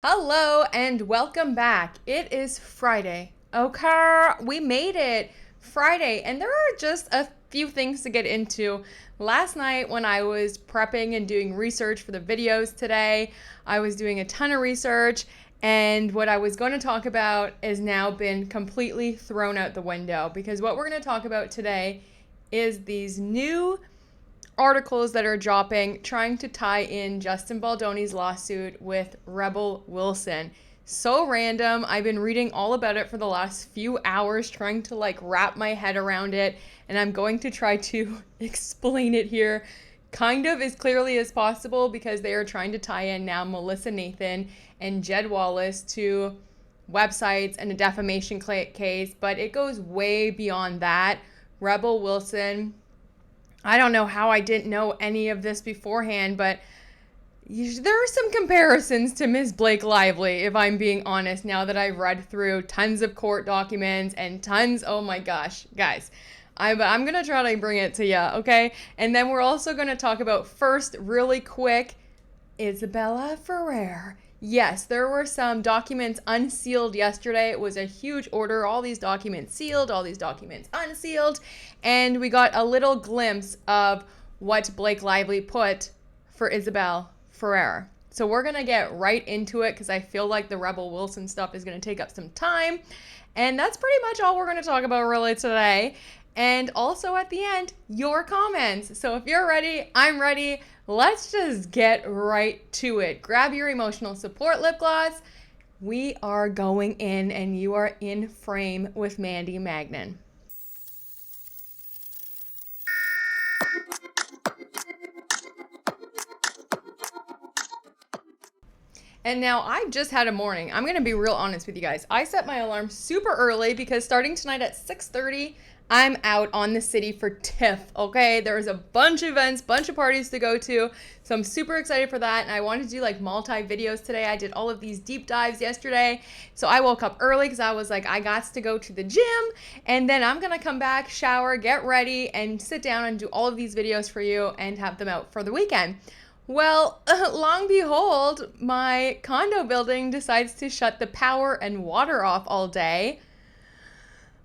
Hello and welcome back. It is Friday. Okay, we made it. Friday, and there are just a few things to get into. Last night, when I was prepping and doing research for the videos today, I was doing a ton of research, and what I was going to talk about has now been completely thrown out the window because what we're going to talk about today is these new articles that are dropping trying to tie in Justin Baldoni's lawsuit with Rebel Wilson. So random. I've been reading all about it for the last few hours, trying to wrap my head around it, and I'm going to try to explain it here kind of as clearly as possible because they are trying to tie in now Melissa Nathan and Jed Wallace to websites and a defamation case, but it goes way beyond that. Rebel Wilson, I don't know how I didn't know any of this beforehand, but there are some comparisons to Ms. Blake Lively, if I'm being honest, now that I've read through tons of court documents and tons, oh my gosh, guys. I'm going to try to bring it to you, okay? And then we're also going to talk about first, really quick, Isabella Ferrer. Yes, there were some documents unsealed yesterday. It was a huge order. All these documents sealed, all these documents unsealed. And we got a little glimpse of what Blake Lively put for Isabella Ferrer. So we're going to get right into it because I feel like the Rebel Wilson stuff is going to take up some time. And that's pretty much all we're going to talk about really today. And also at the end, your comments. So if you're ready, I'm ready. Let's just get right to it. Grab your emotional support lip gloss. We are going in, and you are in frame with Mandy Magnan. And now I just had a morning. I'm going to be real honest with you guys. I set my alarm super early because starting tonight at 6:30, I'm out on the city for TIFF, okay? There's a bunch of events, bunch of parties to go to, so I'm super excited for that, and I wanted to do multi-videos today. I did all of these deep dives yesterday, so I woke up early because I was like, I got to go to the gym, and then I'm gonna come back, shower, get ready, and sit down and do all of these videos for you and have them out for the weekend. Well, long behold, my condo building decides to shut the power and water off all day.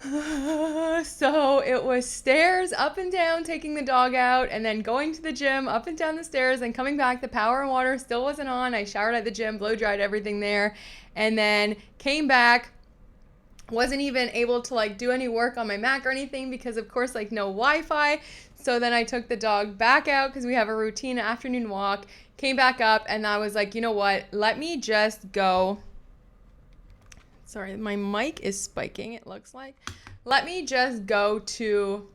So it was stairs up and down, taking the dog out, and then going to the gym, up and down the stairs, and coming back. The power and water still wasn't on. I showered at the gym, blow dried everything there, and then came back. Wasn't even able to do any work on my Mac or anything because of course no Wi-Fi. So then I took the dog back out because we have a routine afternoon walk, came back up, and I was like, you know what, let me just go. Sorry, my mic is spiking, it looks like. Let me just go to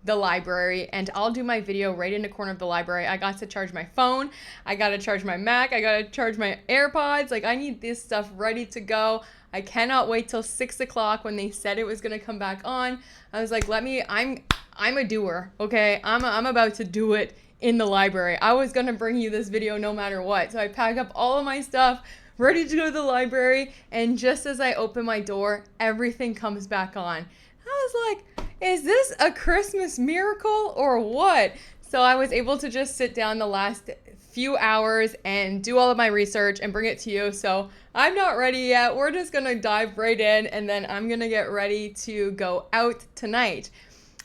the library and I'll do my video right in the corner of the library. I got to charge my phone, I got to charge my Mac, I got to charge my AirPods. I need this stuff ready to go. I cannot wait till 6 o'clock when they said it was going to come back on. I was like, I'm a doer, okay? I'm about to do it in the library. I was going to bring you this video no matter what. So I pack up all of my stuff, ready to go to the library, and just as I open my door, everything comes back on. I was like, is this a Christmas miracle or what? So I was able to just sit down the last few hours and do all of my research and bring it to you. So I'm not ready yet. We're just gonna dive right in, and then I'm gonna get ready to go out tonight.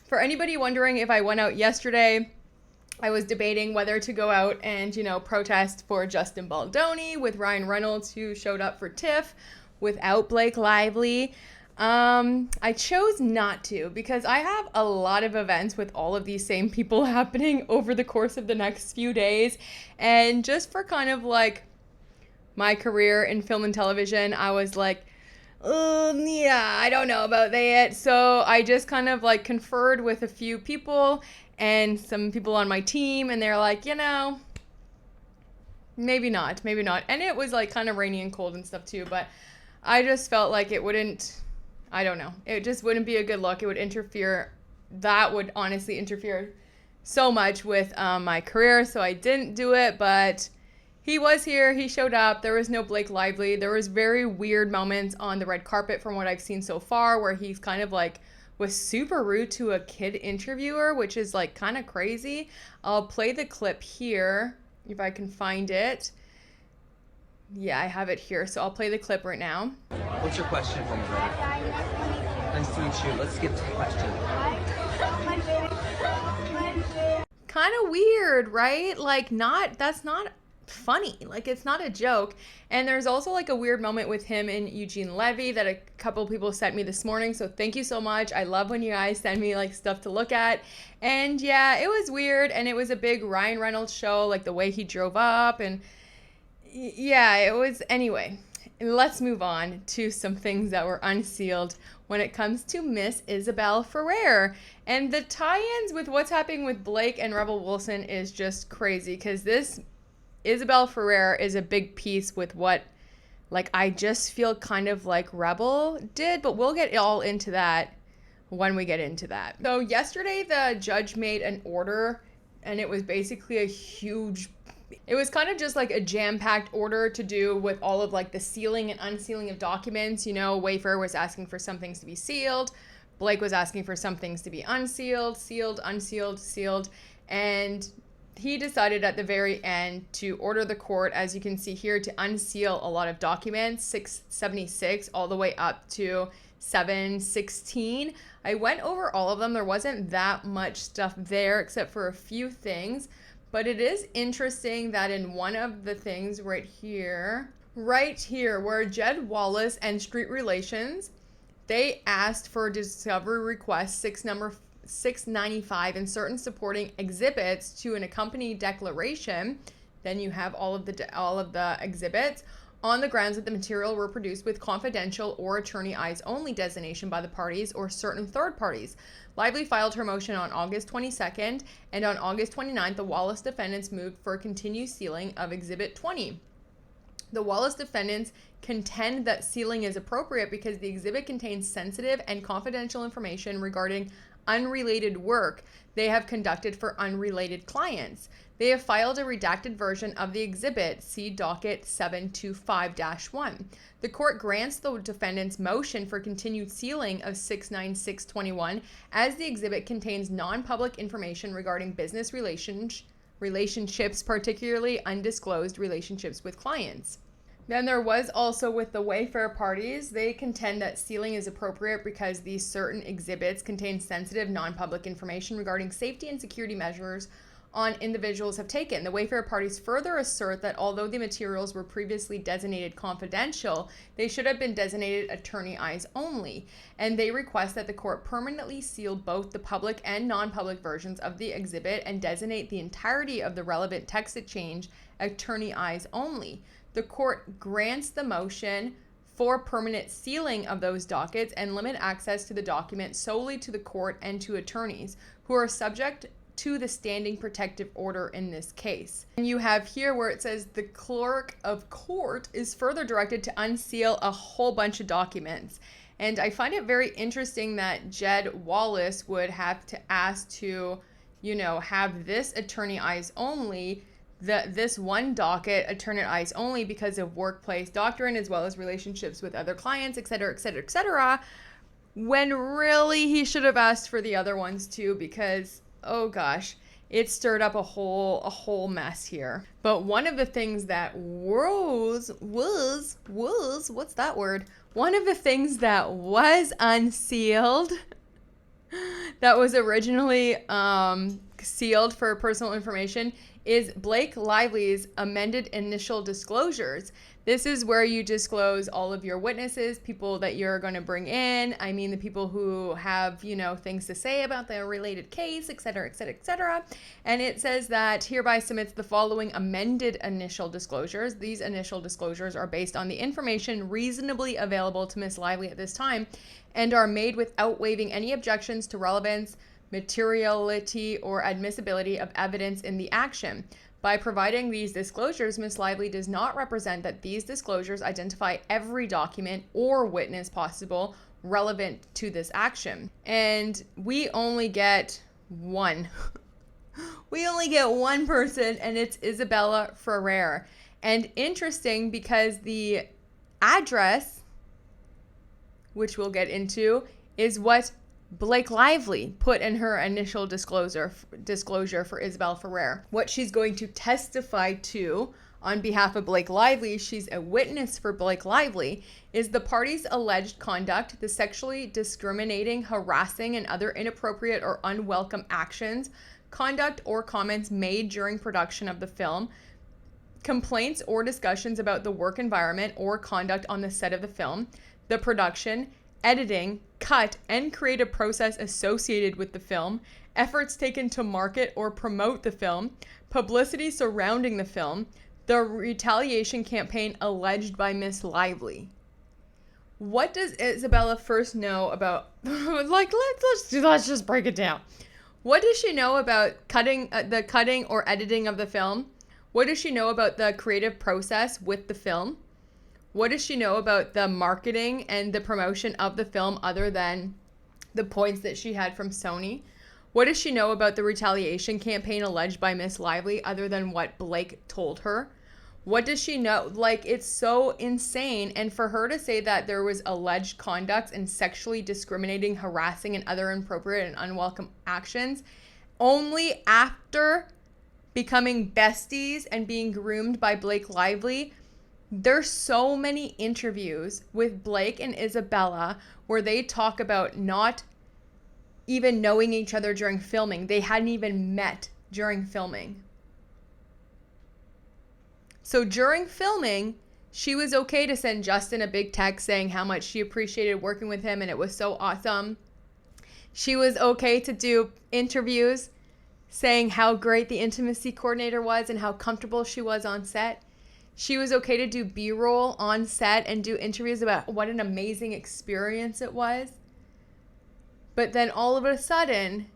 For anybody wondering if I went out yesterday, I was debating whether to go out and, protest for Justin Baldoni with Ryan Reynolds, who showed up for TIFF without Blake Lively. I chose not to because I have a lot of events with all of these same people happening over the course of the next few days. And just for kind of my career in film and television, I was like, yeah, I don't know about that. So I just kind of conferred with a few people and some people on my team, and they're like, maybe not. And it was kind of rainy and cold and stuff too, but I just felt like it wouldn't, I don't know, it just wouldn't be a good look. It would interfere, that would honestly interfere so much with my career, so I didn't do it. But he was here, he showed up, there was no Blake Lively. There was very weird moments on the red carpet from what I've seen so far where he's kind of was super rude to a kid interviewer, which is kind of crazy. I'll play the clip here if I can find it. Yeah, I have it here, so I'll play the clip right now. What's your question for me, brother? Nice to meet you. Let's get to the question. Kind of weird, right? Like, that's not funny. Like, it's not a joke. And there's also like a weird moment with him and Eugene Levy that a couple people sent me this morning. So thank you so much. I love when you guys send me like stuff to look at. And yeah, it was weird. And it was a big Ryan Reynolds show, like the way he drove up. And yeah, it was. Anyway, let's move on to some things that were unsealed when it comes to Miss Isabella Ferrer. And the tie-ins with what's happening with Blake and Rebel Wilson is just crazy, because this Isabella Ferrer is a big piece with what, like, I just feel kind of like Rebel did, but we'll get all into that when we get into that. So yesterday the judge made an order, and it was basically a huge, it was kind of just like a jam-packed order to do with all of like the sealing and unsealing of documents. You know, Wayfair was asking for some things to be sealed. Blake was asking for some things to be unsealed, sealed, unsealed, sealed. And he decided at the very end to order the court, as you can see here, to unseal a lot of documents, 676 all the way up to 716. I went over all of them. There wasn't that much stuff there except for a few things. But it is interesting that in one of the things right here, where Jed Wallace and Street Relations, they asked for a discovery request 695 and certain supporting exhibits to an accompanied declaration. Then you have all of the exhibits on the grounds that the material were produced with confidential or attorney eyes only designation by the parties or certain third parties. Lively filed her motion on August 22nd, and on August 29th, the Wallace defendants moved for continued sealing of Exhibit 20. The Wallace defendants contend that sealing is appropriate because the exhibit contains sensitive and confidential information regarding unrelated work they have conducted for unrelated clients. They have filed a redacted version of the exhibit, see docket 725-1. The court grants the defendant's motion for continued sealing of 69621 as the exhibit contains non-public information regarding business relationships, particularly undisclosed relationships with clients. Then there was also with the Wayfair parties, they contend that sealing is appropriate because these certain exhibits contain sensitive non-public information regarding safety and security measures on individuals have taken. The Wayfair parties further assert that although the materials were previously designated confidential, they should have been designated attorney eyes only, and they request that the court permanently seal both the public and non-public versions of the exhibit and designate the entirety of the relevant text exchange attorney eyes only. The court grants the motion for permanent sealing of those dockets and limit access to the document solely to the court and to attorneys who are subject to the standing protective order in this case. And you have here where it says the clerk of court is further directed to unseal a whole bunch of documents. And I find it very interesting that Jed Wallace would have to ask to, have this attorney eyes only, this one docket attorney eyes only because of workplace doctrine as well as relationships with other clients, etc., etc., etc., when really he should have asked for the other ones too, because oh gosh, it stirred up a whole mess here. But one of the things that was what's that word? One of the things that was unsealed that was originally sealed for personal information is Blake Lively's amended initial disclosures. This is where you disclose all of your witnesses, people that you're going to bring in. I mean, the people who have, things to say about the related case, et cetera, et cetera, et cetera. And it says that hereby submits the following amended initial disclosures. These initial disclosures are based on the information reasonably available to Ms. Lively at this time and are made without waiving any objections to relevance, materiality, or admissibility of evidence in the action. By providing these disclosures, Ms. Lively does not represent that these disclosures identify every document or witness possible relevant to this action. And we only get one. We only get one person, and it's Isabella Ferrer. And interesting because the address, which we'll get into, is what Blake Lively put in her initial disclosure for Isabella Ferrer. What she's going to testify to on behalf of Blake Lively, she's a witness for Blake Lively, is the party's alleged conduct, the sexually discriminating, harassing, and other inappropriate or unwelcome actions, conduct, or comments made during production of the film, complaints or discussions about the work environment or conduct on the set of the film, the production, editing, cut, and creative process associated with the film, efforts taken to market or promote the film, publicity surrounding the film, the retaliation campaign alleged by Miss Lively. What does Isabella first know about, let's just break it down. What does she know about the cutting or editing of the film? What does she know about the creative process with the film? What does she know about the marketing and the promotion of the film other than the points that she had from Sony? What does she know about the retaliation campaign alleged by Miss Lively other than what Blake told her? What does she know? Like, it's so insane. And for her to say that there was alleged conduct and sexually discriminating, harassing, and other inappropriate and unwelcome actions only after becoming besties and being groomed by Blake Lively. There's so many interviews with Blake and Isabella where they talk about not even knowing each other during filming. They hadn't even met during filming. So during filming, she was okay to send Justin a big text saying how much she appreciated working with him and it was so awesome. She was okay to do interviews saying how great the intimacy coordinator was and how comfortable she was on set. She was okay to do B-roll on set and do interviews about what an amazing experience it was. But then all of a sudden,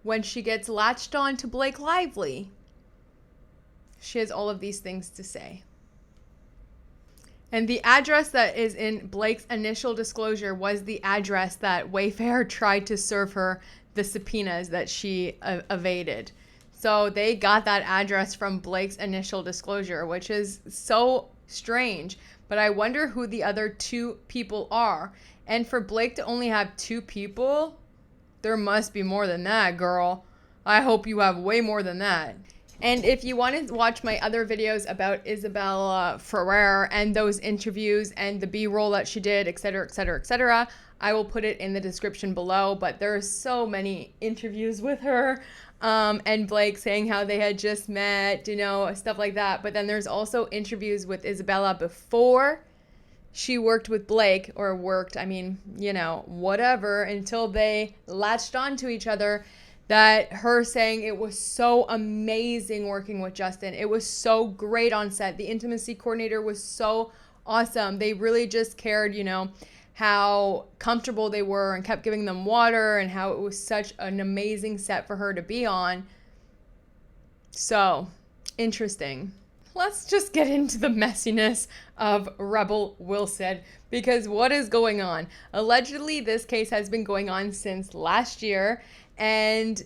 when she gets latched on to Blake Lively, she has all of these things to say. And the address that is in Blake's initial disclosure was the address that Wayfair tried to serve her the subpoenas that she evaded. So they got that address from Blake's initial disclosure, which is so strange. But I wonder who the other two people are. And for Blake to only have two people, there must be more than that, girl. I hope you have way more than that. And if you want to watch my other videos about Isabella Ferrer and those interviews and the B-roll that she did, etc., etc., etc., I will put it in the description below. But there are so many interviews with her and Blake saying how they had just met, you know, stuff like that. But then there's also interviews with Isabella before she worked with Blake, or worked, I mean, you know, whatever, until they latched onto each other, that her saying it was so amazing working with Justin. It was so great on set. The intimacy coordinator was so awesome. They really just cared, you know, how comfortable they were and kept giving them water and how it was such an amazing set for her to be on. So, interesting. Let's just get into the messiness of Rebel Wilson, because what is going on? Allegedly, this case has been going on since last year, and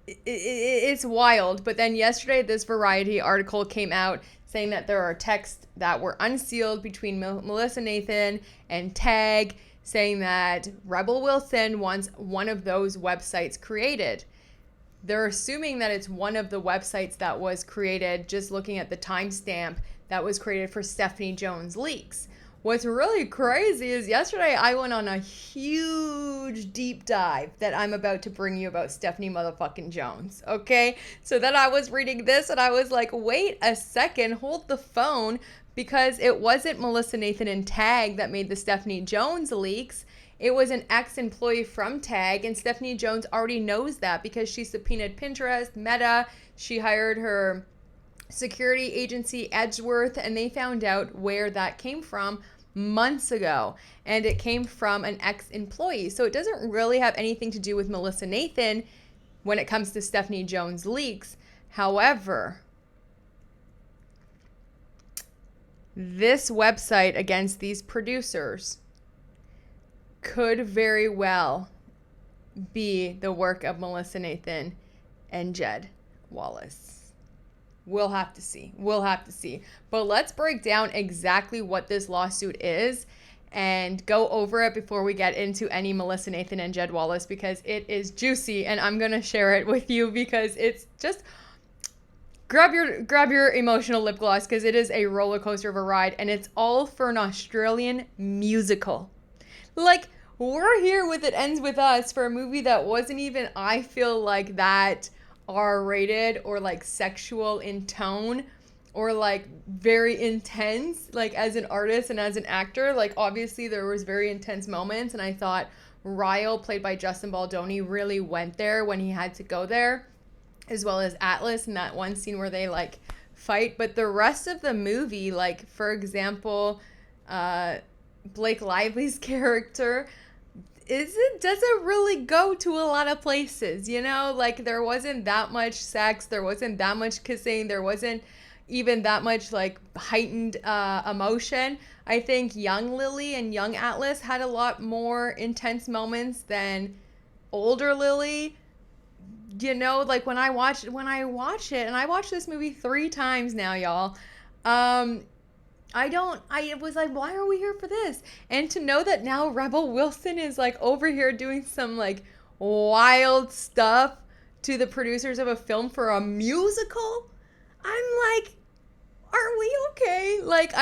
it's wild. But then yesterday, this Variety article came out saying that there are texts that were unsealed between Melissa Nathan and Tag, saying that Rebel Wilson wants one of those websites created. They're assuming that it's one of the websites that was created, just looking at the timestamp, that was created for Stephanie Jones leaks. What's really crazy is yesterday I went on a huge deep dive that I'm about to bring you about Stephanie motherfucking Jones, okay? So then I was reading this and I was like, wait a second, hold the phone, because it wasn't Melissa Nathan and Tag that made the Stephanie Jones leaks. It was an ex-employee from Tag, and Stephanie Jones already knows that because she subpoenaed Pinterest, Meta, she hired her security agency Edgeworth, and they found out where that came from months ago, and it came from an ex-employee. So it doesn't really have anything to do with Melissa Nathan when it comes to Stephanie Jones leaks. However, this website against these producers could very well be the work of Melissa Nathan and Jed Wallace. We'll have to see. We'll have to see. But let's break down exactly what this lawsuit is and go over it before we get into any Melissa Nathan and Jed Wallace, because it is juicy and I'm going to share it with you because it's just grab your emotional lip gloss, because it is a roller coaster of a ride, and it's all for an Australian musical. Like, we're here with It Ends With Us for a movie that wasn't even, I feel like, that R-rated or like sexual in tone or like very intense, like as an artist and as an actor. Like, obviously there was very intense moments, and I thought Ryle, played by Justin Baldoni, really went there when he had to go there, as well as Atlas in that one scene where they like fight. But the rest of the movie, like for example, Blake Lively's character doesn't really go to a lot of places, you know? Like, there wasn't that much sex, there wasn't that much kissing, there wasn't even that much like heightened emotion. I think young Lily and young Atlas had a lot more intense moments than older Lily. You know, like when I watch it, and I watched this movie 3 times now, y'all. I was like, why are we here for this? And to know that now Rebel Wilson is like over here doing some like wild stuff to the producers of a film for a musical, I'm like, are we okay? Like,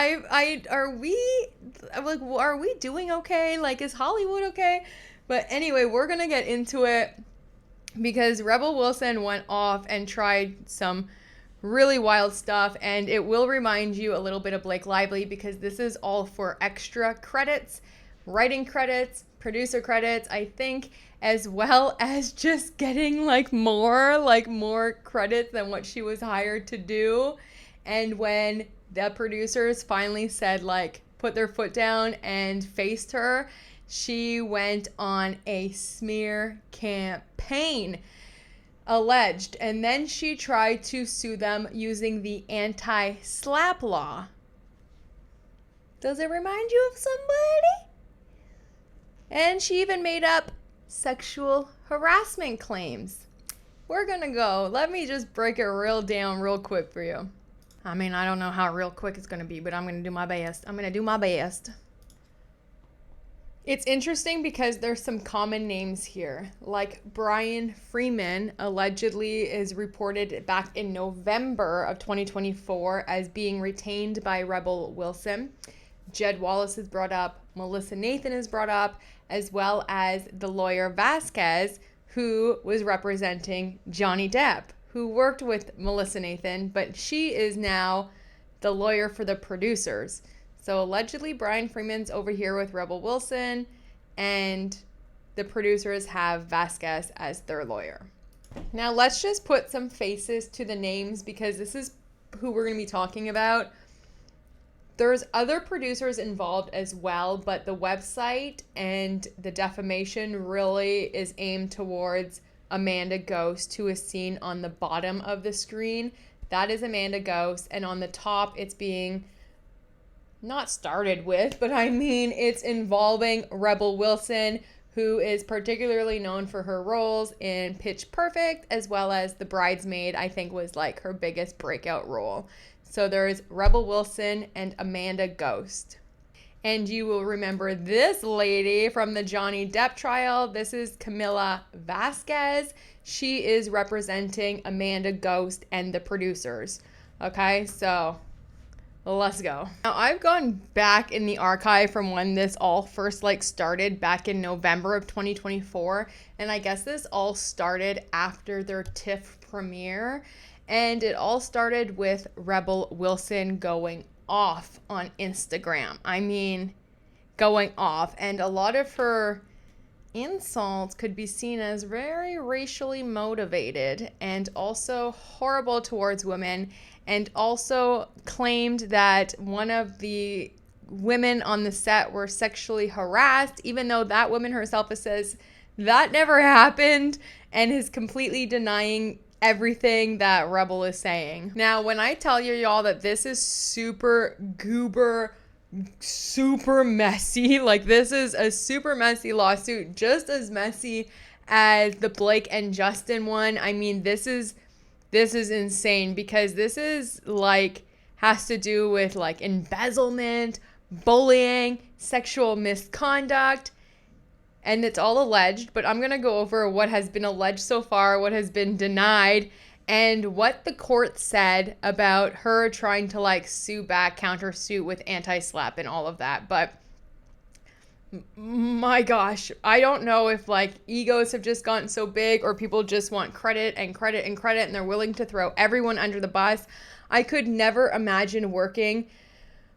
are we doing okay? Like, is Hollywood okay? But anyway, we're gonna get into it, because Rebel Wilson went off and tried some really wild stuff, and it will remind you a little bit of Blake Lively, because this is all for extra credits, writing credits, producer credits, I think, as well as just getting like more credits than what she was hired to do. And when the producers finally said, like, put their foot down and faced her, she went on a smear campaign, alleged, and then she tried to sue them using the anti-slap law. Does it remind you of somebody? And she even made up sexual harassment claims. We're gonna go. Let me just break it down real quick for you. I mean, I don't know how real quick it's gonna be, but I'm gonna do my best. It's interesting because there's some common names here. Like Brian Freeman allegedly is reported back in November of 2024 as being retained by Rebel Wilson. Jed Wallace is brought up. Melissa Nathan is brought up, as well as the lawyer Vasquez, who was representing Johnny Depp, who worked with Melissa Nathan, but she is now the lawyer for the producers. So allegedly, Brian Freeman's over here with Rebel Wilson, and the producers have Vasquez as their lawyer. Now let's just put some faces to the names, because this is who we're going to be talking about. There's other producers involved as well, but the website and the defamation really is aimed towards Amanda Ghost, who is seen on the bottom of the screen. That is Amanda Ghost, and on the top it's being not started with, but I mean, it's involving Rebel Wilson, who is particularly known for her roles in Pitch Perfect, as well as The Bridesmaid, I think was like her biggest breakout role. So there's Rebel Wilson and Amanda Ghost. And you will remember this lady from the Johnny Depp trial. This is Camila Vasquez. She is representing Amanda Ghost and the producers. Okay, so let's go. Now, I've gone back in the archive from when this all first started back in November of 2024. And I guess this all started after their TIFF premiere. And it all started with Rebel Wilson going off on Instagram. I mean, going off. And a lot of her insults could be seen as very racially motivated and also horrible towards women, and also claimed that one of the women on the set were sexually harassed, even though that woman herself says that never happened, and is completely denying everything that Rebel is saying. Now, when I tell you, y'all, that this is super goober, super messy, like this is a super messy lawsuit, just as messy as the Blake and Justin one. I mean, this is insane, because this is has to do with embezzlement, bullying, sexual misconduct, and it's all alleged. But I'm going to go over what has been alleged so far, what has been denied, and what the court said about her trying to like sue back, countersuit with anti-slap and all of that. But my gosh, I don't know if like egos have just gotten so big or people just want credit and credit and credit and they're willing to throw everyone under the bus. I could never imagine working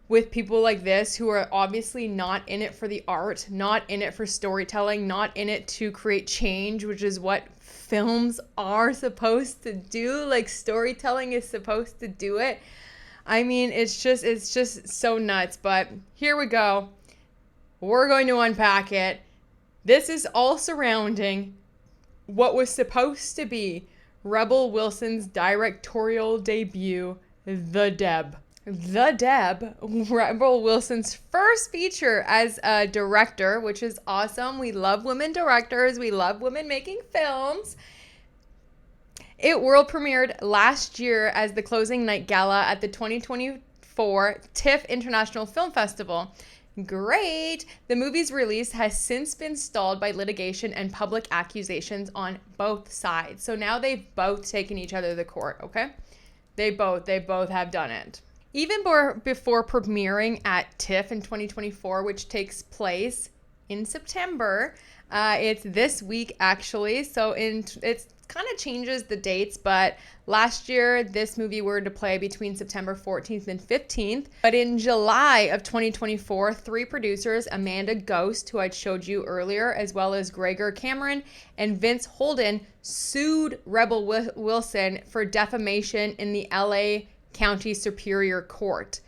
with people like this who are obviously not in it for the art, not in it for storytelling, not in it to create change, which is what films are supposed to do. Like storytelling is supposed to do it. I mean, it's just so nuts. But here we go. We're going to unpack it. This is all surrounding what was supposed to be Rebel Wilson's directorial debut, The Deb. The Deb, Rebel Wilson's first feature as a director, which is awesome. We love women directors. We love women making films. It world premiered last year as the closing night gala at the 2024 TIFF International Film Festival. Great! The movie's release has since been stalled by litigation and public accusations on both sides. So now they've both taken each other to court, okay? They both have done it. Even before premiering at TIFF in 2024, which takes place in September, it's this week actually. So it's kind of changes the dates, but last year this movie were to play between September 14th and 15th. But in July of 2024, three producers, Amanda Ghost, who I showed you earlier, as well as Gregor Cameron and Vince Holden, sued Rebel Wilson for defamation in the LA County Superior Court.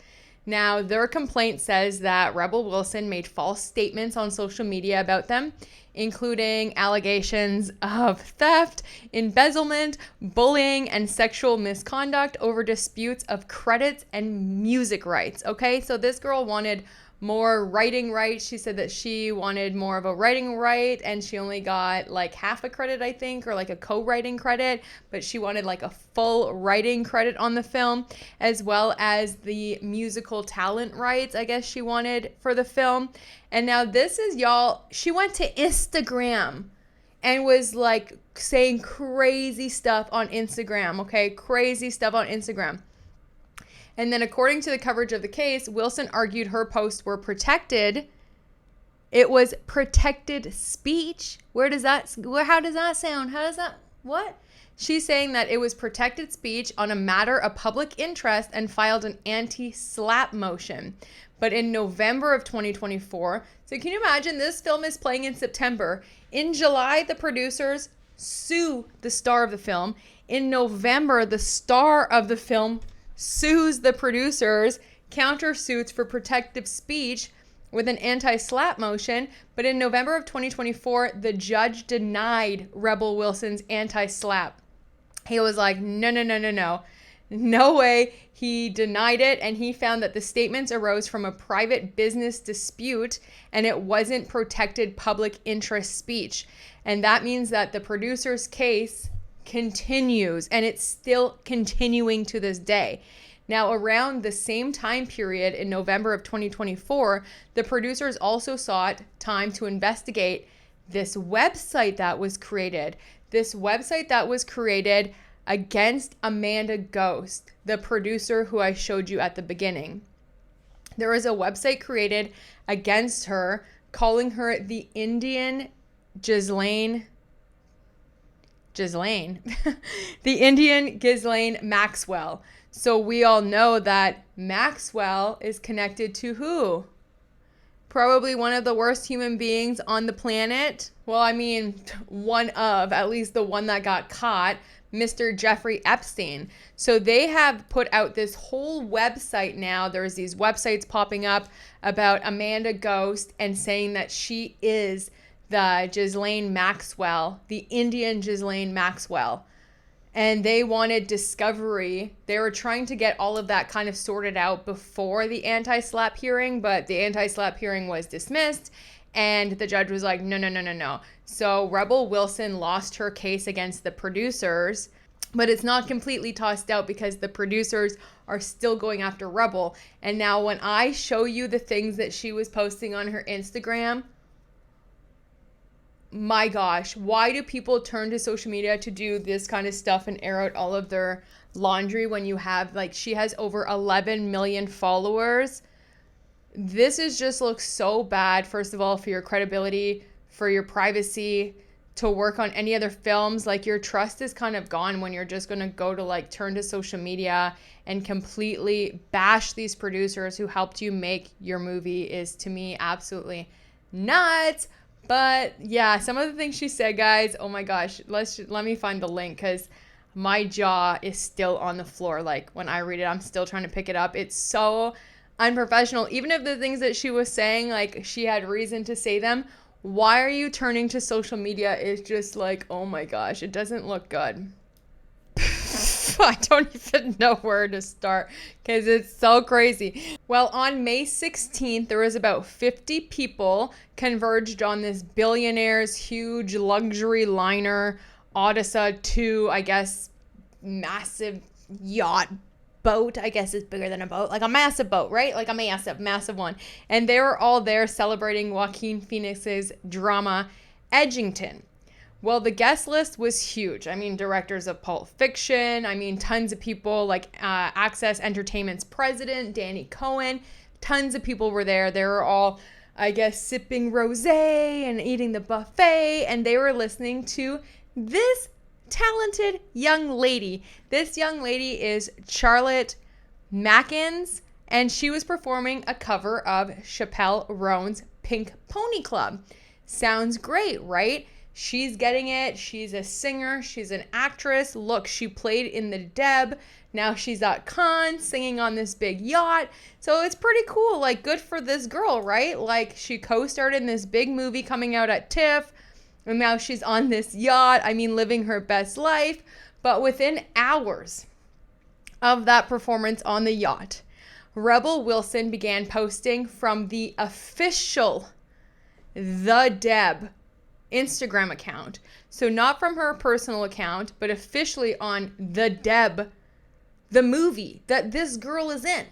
Now, their complaint says that Rebel Wilson made false statements on social media about them, including allegations of theft, embezzlement, bullying, and sexual misconduct over disputes of credits and music rights. Okay, so this girl wanted more writing rights. She said that she wanted more of a writing right and she only got like half a credit, I think, or like a co-writing credit, but she wanted like a full writing credit on the film, as well as the musical talent rights, I guess she wanted for the film. And now this is, y'all, she went to Instagram and was like saying crazy stuff on Instagram, okay? Crazy stuff on Instagram. And then according to the coverage of the case, Wilson argued her posts were protected. It was protected speech. How does that sound? What? She's saying that it was protected speech on a matter of public interest and filed an anti-slap motion. But in November of 2024, so can you imagine, this film is playing in September. In July, the producers sue the star of the film. In November, the star of the film sues the producers, countersuits for protective speech with an anti-slap motion. But in November of 2024, the judge denied Rebel Wilson's anti-slap. He was like, no way. He denied it, and he found that the statements arose from a private business dispute and it wasn't protected public interest speech. And that means that the producer's case continues, and it's still continuing to this day. Now, around the same time period in November of 2024, the producers also sought time to investigate this website that was created. This website that was created against Amanda Ghost, the producer who I showed you at the beginning. There was a website created against her, calling her the Indian Ghislaine, the Indian Ghislaine Maxwell. So we all know that Maxwell is connected to who? Probably one of the worst human beings on the planet. Well, I mean, one of, at least the one that got caught, Mr. Jeffrey Epstein. So they have put out this whole website now. There's these websites popping up about Amanda Ghost and saying that she is the Ghislaine Maxwell, the Indian Ghislaine Maxwell. And they wanted discovery. They were trying to get all of that kind of sorted out before the anti-slap hearing, but the anti-slap hearing was dismissed, and the judge was like, no. So Rebel Wilson lost her case against the producers, but it's not completely tossed out because the producers are still going after Rebel. And now when I show you the things that she was posting on her Instagram, my gosh, why do people turn to social media to do this kind of stuff and air out all of their laundry when you have, like, she has over 11 million followers? This is just looks so bad, first of all, for your credibility, for your privacy, to work on any other films. Like, your trust is kind of gone when you're just going to go to, like, turn to social media and completely bash these producers who helped you make your movie. Is, to me, absolutely nuts. But yeah, some of the things she said, guys, oh my gosh, let me find the link, because my jaw is still on the floor. Like, when I read it, I'm still trying to pick it up. It's so unprofessional. Even if the things that she was saying, like, she had reason to say them, why are you turning to social media? Is just like, oh my gosh, it doesn't look good. I don't even know where to start because it's so crazy. Well, on May 16th, there was about 50 people converged on this billionaire's huge luxury liner, Odessa 2, I guess, massive yacht boat. I guess it's bigger than a boat, like a massive boat, right? Like a massive one. And they were all there celebrating Joaquin Phoenix's drama, Edgington. Well, the guest list was huge. I mean, directors of Pulp Fiction. I mean, tons of people, like Access Entertainment's president, Danny Cohen. Tons of people were there. They were all, I guess, sipping rosé and eating the buffet. And they were listening to this talented young lady. This young lady is Charlotte Mackins, and she was performing a cover of Chappelle Roan's Pink Pony Club. Sounds great, right? She's getting it. She's a singer. She's an actress. Look, she played in the Deb. Now she's at Cannes singing on this big yacht. So it's pretty cool. Like, good for this girl, right? Like, she co-starred in this big movie coming out at TIFF. And now she's on this yacht. I mean, living her best life. But within hours of that performance on the yacht, Rebel Wilson began posting from the official The Deb Instagram account. So not from her personal account, but officially on The Deb, the movie that this girl is in.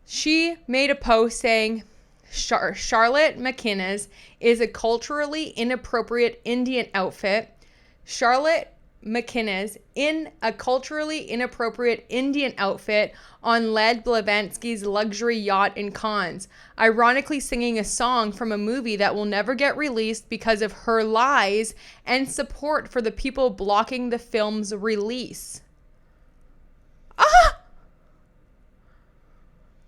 She made a post saying, Charlotte McInnes is a culturally inappropriate Indian outfit. Charlotte McInnes in a culturally inappropriate Indian outfit on Led Blavatsky's luxury yacht in Cannes, ironically singing a song from a movie that will never get released because of her lies and support for the people blocking the film's release.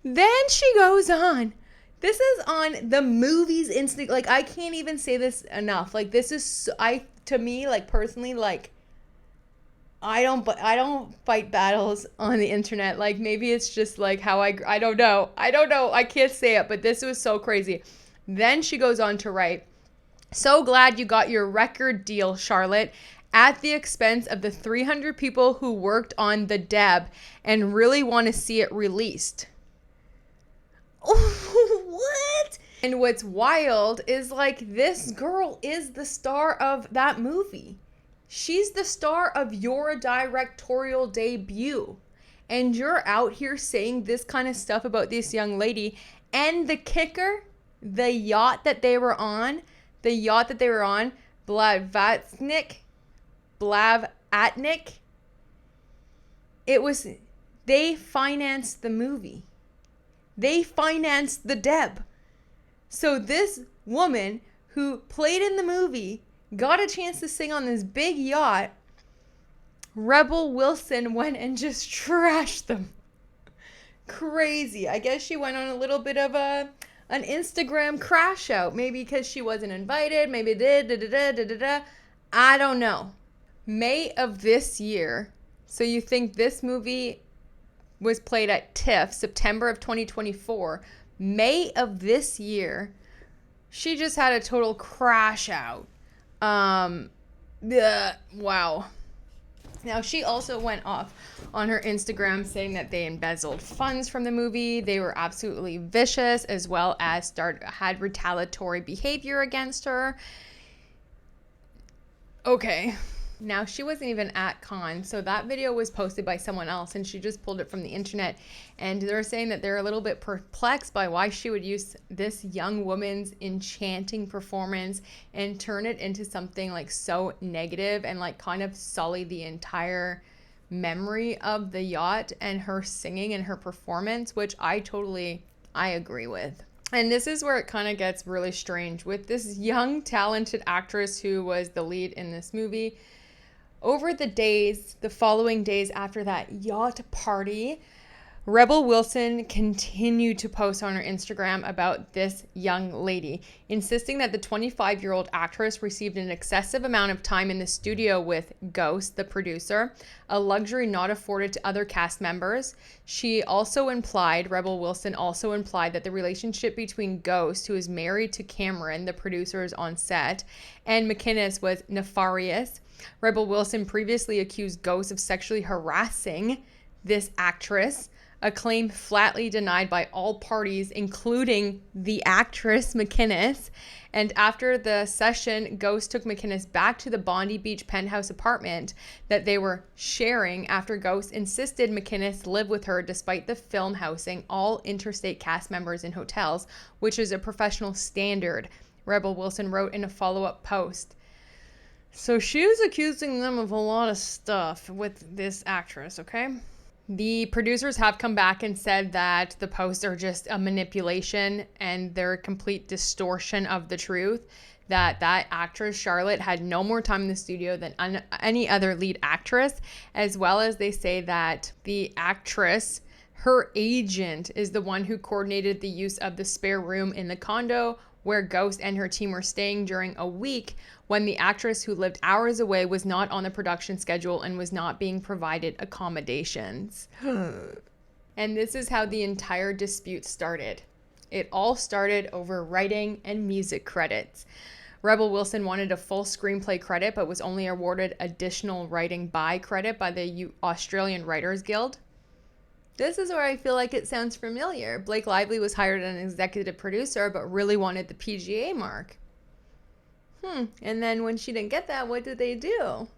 Then she goes on. This is on the movie's instinct. Like, I can't even say this enough. Like, this is, to me, like, personally, like, I don't fight battles on the internet. Like, maybe it's just like how I don't know. I can't say it, but this was so crazy. Then she goes on to write, so glad you got your record deal, Charlotte, at the expense of the 300 people who worked on the Deb and really want to see it released. What? And what's wild is, like, this girl is the star of that movie. She's the star of your directorial debut. And you're out here saying this kind of stuff about this young lady. And the kicker, the yacht that they were on, Blavatnik, they financed the movie. They financed the Deb. So this woman who played in the movie got a chance to sing on this big yacht. Rebel Wilson went and just trashed them. Crazy. I guess she went on a little bit of an Instagram crash out. Maybe because she wasn't invited. Maybe I don't know. May of this year. So you think this movie was played at TIFF, September of 2024. May of this year, she just had a total crash out. Wow. Now, she also went off on her Instagram saying that they embezzled funds from the movie. They were absolutely vicious, as well as had retaliatory behavior against her. Okay. Now, she wasn't even at Cannes, so that video was posted by someone else, and she just pulled it from the internet. And they're saying that they're a little bit perplexed by why she would use this young woman's enchanting performance and turn it into something like so negative and like kind of sully the entire memory of the yacht and her singing and her performance, which I agree with. And this is where it kind of gets really strange with this young, talented actress who was the lead in this movie. Over the following days after that yacht party, Rebel Wilson continued to post on her Instagram about this young lady, insisting that the 25-year-old actress received an excessive amount of time in the studio with Ghost, the producer, a luxury not afforded to other cast members. Rebel Wilson also implied that the relationship between Ghost, who is married to Cameron, the producers on set, and McInnes was nefarious. Rebel Wilson previously accused Ghost of sexually harassing this actress, a claim flatly denied by all parties, including the actress McInnes. And after the session, Ghost took McInnes back to the Bondi Beach penthouse apartment that they were sharing after Ghost insisted McInnes live with her despite the film housing all interstate cast members in hotels, which is a professional standard, Rebel Wilson wrote in a follow-up post. So she was accusing them of a lot of stuff with this actress, okay? The producers have come back and said that the posts are just a manipulation and they're a complete distortion of the truth, that actress, Charlotte, had no more time in the studio than any other lead actress, as well as they say that the actress, her agent, is the one who coordinated the use of the spare room in the condo where Ghost and her team were staying during a week when the actress, who lived hours away, was not on the production schedule and was not being provided accommodations. And this is how the entire dispute started. It all started over writing and music credits. Rebel Wilson wanted a full screenplay credit, but was only awarded additional writing by credit by the Australian Writers Guild. This is where I feel like it sounds familiar. Blake Lively was hired as an executive producer, but really wanted the PGA mark. And then when she didn't get that, what did they do?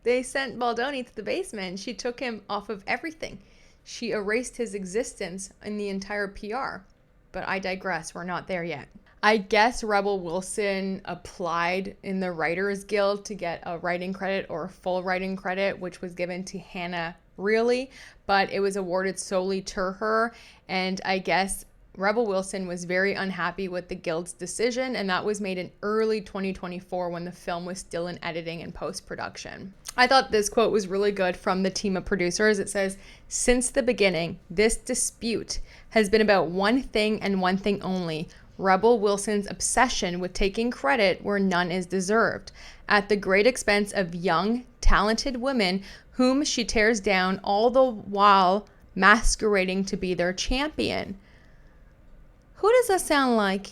They sent Baldoni to the basement. She took him off of everything. She erased his existence in the entire PR. But I digress. We're not there yet. I guess Rebel Wilson applied in the Writers Guild to get a writing credit or a full writing credit, which was given to Hannah Really, but it was awarded solely to her. And I guess Rebel Wilson was very unhappy with the Guild's decision, and that was made in early 2024 when the film was still in editing and post-production. I thought this quote was really good from the team of producers. It says, "Since the beginning, this dispute has been about one thing and one thing only: Rebel Wilson's obsession with taking credit where none is deserved, at the great expense of young, talented women whom she tears down, all the while masquerading to be their champion." Who does that sound like?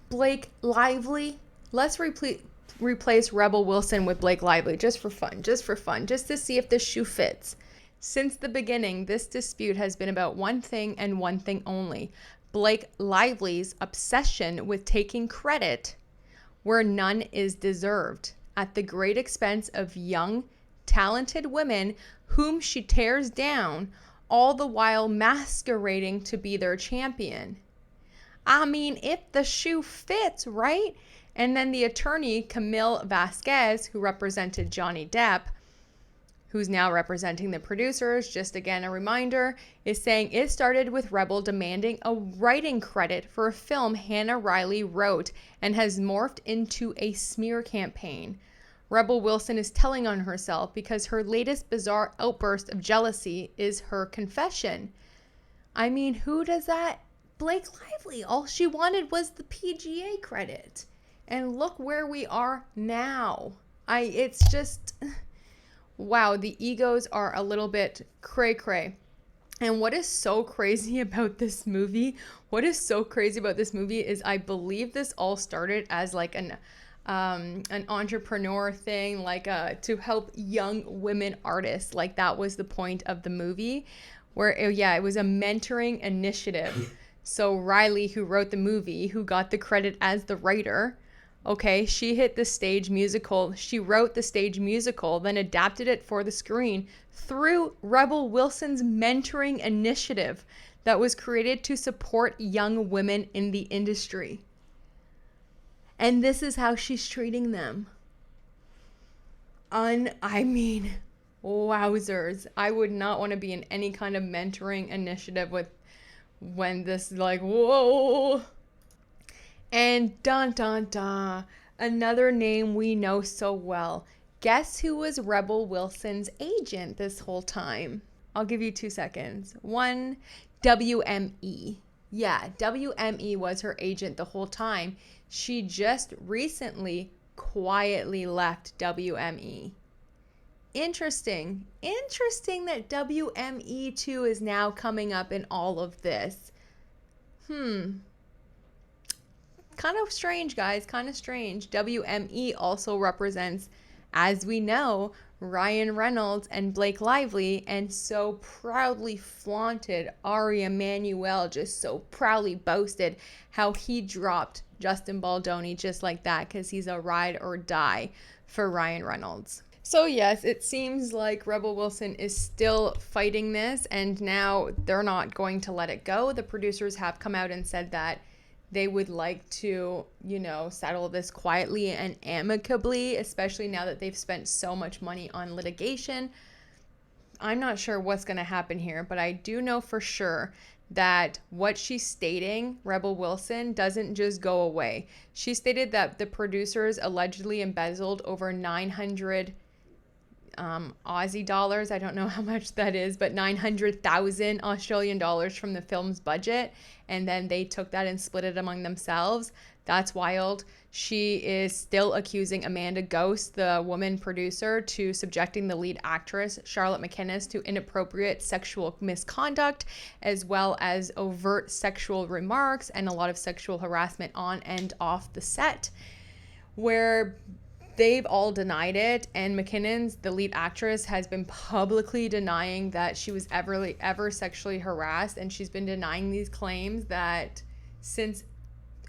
Blake Lively? Let's replace Rebel Wilson with Blake Lively just for fun, just to see if the shoe fits. Since the beginning, this dispute has been about one thing and one thing only: Blake Lively's obsession with taking credit where none is deserved, at the great expense of young, talented women whom she tears down, all the while masquerading to be their champion. I mean, if the shoe fits, right? And then the attorney, Camille Vasquez, who represented Johnny Depp, who's now representing the producers, just again a reminder, is saying it started with Rebel demanding a writing credit for a film Hannah Riley wrote and has morphed into a smear campaign. Rebel Wilson is telling on herself because her latest bizarre outburst of jealousy is her confession. I mean, who does that? Blake Lively. All she wanted was the PGA credit. And look where we are now. It's just, wow, the egos are a little bit cray-cray. And what is so crazy about this movie is I believe this all started as like an entrepreneur thing, like to help young women artists. Like that was the point of the movie, where it was a mentoring initiative. So Riley, who wrote the movie, who got the credit as the writer, Okay, she hit the stage musical. She wrote the stage musical, then adapted it for the screen through Rebel Wilson's mentoring initiative that was created to support young women in the industry. And this is how she's treating them. Wowzers. I would not want to be in any kind of mentoring initiative with when this like, whoa. And dun dun dun, another name we know so well. Guess who was Rebel Wilson's agent this whole time? I'll give you 2 seconds. 1, WME. Yeah, WME was her agent the whole time. She just recently quietly left WME. Interesting that WME too is now coming up in all of this. Kind of strange, guys, kind of strange. WME also represents, as we know, Ryan Reynolds and Blake Lively, and so proudly flaunted Ari Emanuel, just so proudly boasted how he dropped Justin Baldoni just like that because he's a ride or die for Ryan Reynolds. So yes, it seems like Rebel Wilson is still fighting this, and now they're not going to let it go. The producers have come out and said that they would like to, settle this quietly and amicably, especially now that they've spent so much money on litigation. I'm not sure what's going to happen here, but I do know for sure that what she's stating, Rebel Wilson, doesn't just go away. She stated that the producers allegedly embezzled over 900 Aussie dollars. I don't know how much that is, but 900,000 Australian dollars from the film's budget. And then they took that and split it among themselves. That's wild. She is still accusing Amanda Ghost, the woman producer, to subjecting the lead actress, Charlotte McInnes, to inappropriate sexual misconduct, as well as overt sexual remarks and a lot of sexual harassment on and off the set, where they've all denied it, and McKinnon's, the lead actress, has been publicly denying that she was ever sexually harassed, and she's been denying these claims that since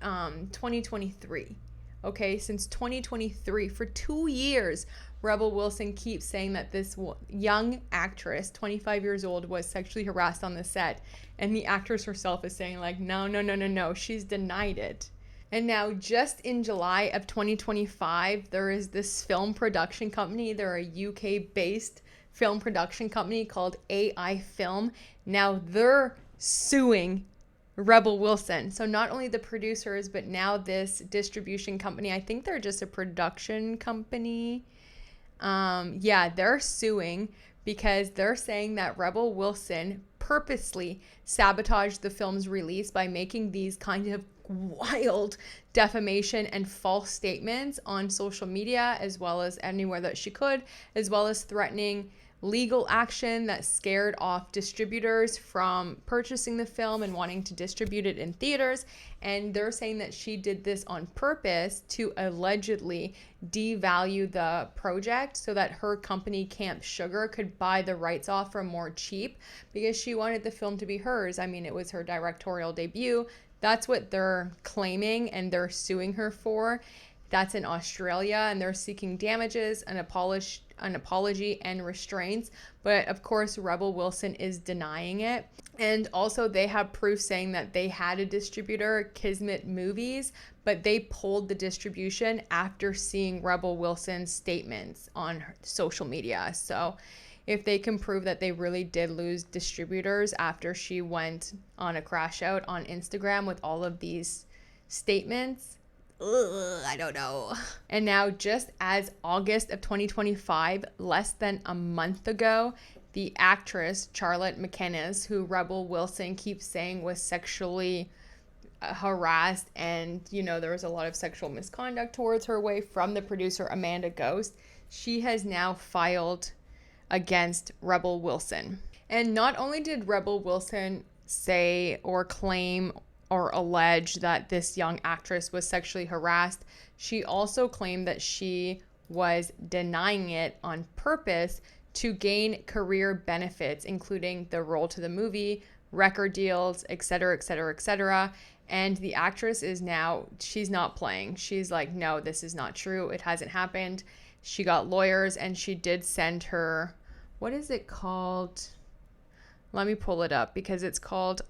2023. Okay, since 2023, for 2 years, Rebel Wilson keeps saying that this young actress, 25 years old, was sexually harassed on the set, and the actress herself is saying like, no, she's denied it. And now, just in July of 2025, there is this film production company. They're a UK-based film production company called AI Film. Now, they're suing Rebel Wilson. So not only the producers, but now this distribution company. I think they're just a production company. They're suing because they're saying that Rebel Wilson purposely sabotaged the film's release by making these kind of wild defamation and false statements on social media, as well as anywhere that she could, as well as threatening legal action that scared off distributors from purchasing the film and wanting to distribute it in theaters. And they're saying that she did this on purpose to allegedly devalue the project so that her company, Camp Sugar, could buy the rights off for more cheap because she wanted the film to be hers. I mean, it was her directorial debut. That's what they're claiming, and they're suing her for. That's in Australia, and they're seeking damages, an apology, and restraints. But of course, Rebel Wilson is denying it. And also, they have proof saying that they had a distributor, Kismet Movies, but they pulled the distribution after seeing Rebel Wilson's statements on social media. So if they can prove that they really did lose distributors after she went on a crash out on Instagram with all of these statements, I don't know. And now, just as August of 2025, less than a month ago, the actress Charlotte McInnes, who Rebel Wilson keeps saying was sexually harassed, and there was a lot of sexual misconduct towards her way from the producer Amanda Ghost, she has now filed against Rebel Wilson. And not only did Rebel Wilson say or claim or allege that this young actress was sexually harassed, she also claimed that she was denying it on purpose to gain career benefits, including the role to the movie, record deals, etc., etc., etc. And the actress is now, she's not playing. She's like, no, this is not true. It hasn't happened. She got lawyers and she did send her, what is it called? Let me pull it up because it's called,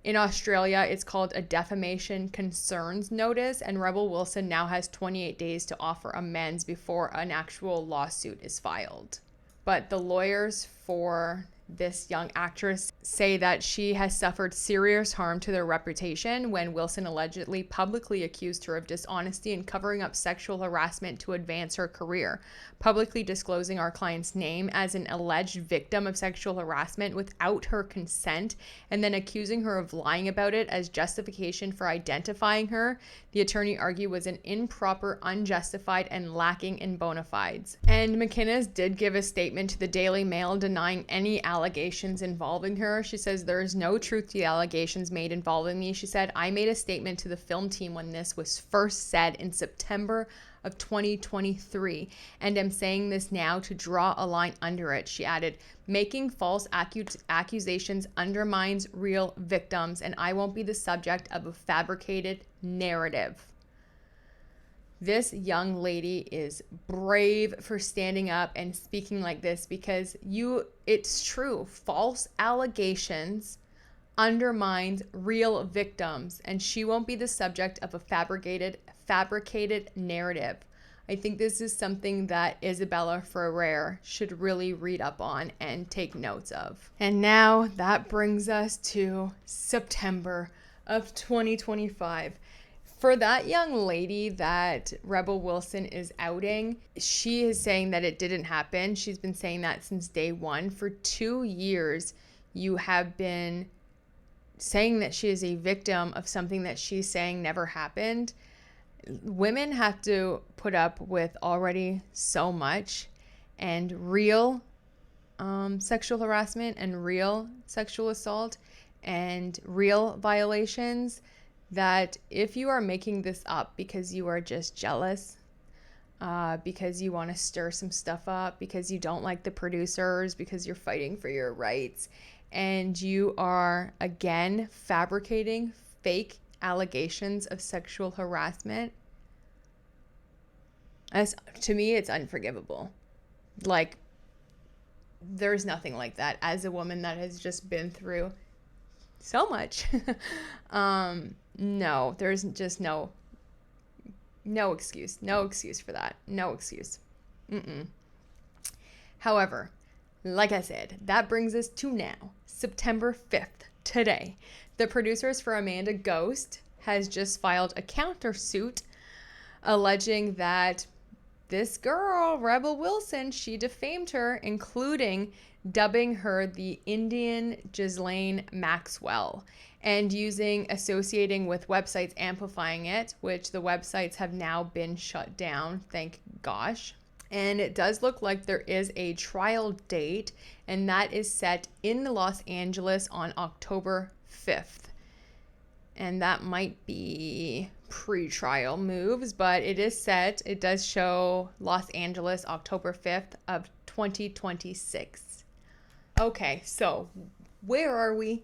in Australia, it's called a defamation concerns notice, and Rebel Wilson now has 28 days to offer amends before an actual lawsuit is filed. But the lawyers for this young actress say that she has suffered serious harm to their reputation when Wilson allegedly publicly accused her of dishonesty and covering up sexual harassment to advance her career, publicly disclosing our client's name as an alleged victim of sexual harassment without her consent, and then accusing her of lying about it as justification for identifying her. The attorney argued was an improper, unjustified, and lacking in bona fides. And McInnes did give a statement to the Daily Mail denying any allegations involving her. She says, there is no truth to the allegations made involving me. She said, I made a statement to the film team when this was first said in September of 2023, and am saying this now to draw a line under it. She added, making false accusations undermines real victims, and I won't be the subject of a fabricated narrative. This young lady is brave for standing up and speaking like this because it's true. False allegations undermines real victims, and she won't be the subject of a fabricated narrative. I think this is something that Isabella Ferrer should really read up on and take notes of. And now that brings us to September of 2025. For that young lady that Rebel Wilson is outing, she is saying that it didn't happen. She's been saying that since day one. For 2 years, you have been saying that she is a victim of something that she's saying never happened. Women have to put up with already so much, and real sexual harassment and real sexual assault and real violations, that if you are making this up because you are just jealous, because you want to stir some stuff up, because you don't like the producers, because you're fighting for your rights, and you are, again, fabricating fake allegations of sexual harassment, to me, it's unforgivable. Like, there's nothing like that. As a woman that has just been through so much, no, there's just no excuse. No excuse for that. No excuse. However, like I said, that brings us to now, September 5th, today. The producers for Amanda Ghost has just filed a countersuit alleging that this girl, Rebel Wilson, she defamed her, including dubbing her the Indian Ghislaine Maxwell and associating with websites amplifying it, which the websites have now been shut down, thank gosh. And it does look like there is a trial date, and that is set in Los Angeles on October 5th. And that might be pre-trial moves, but it is set. It does show Los Angeles, October 5th of 2026. Okay, so where are we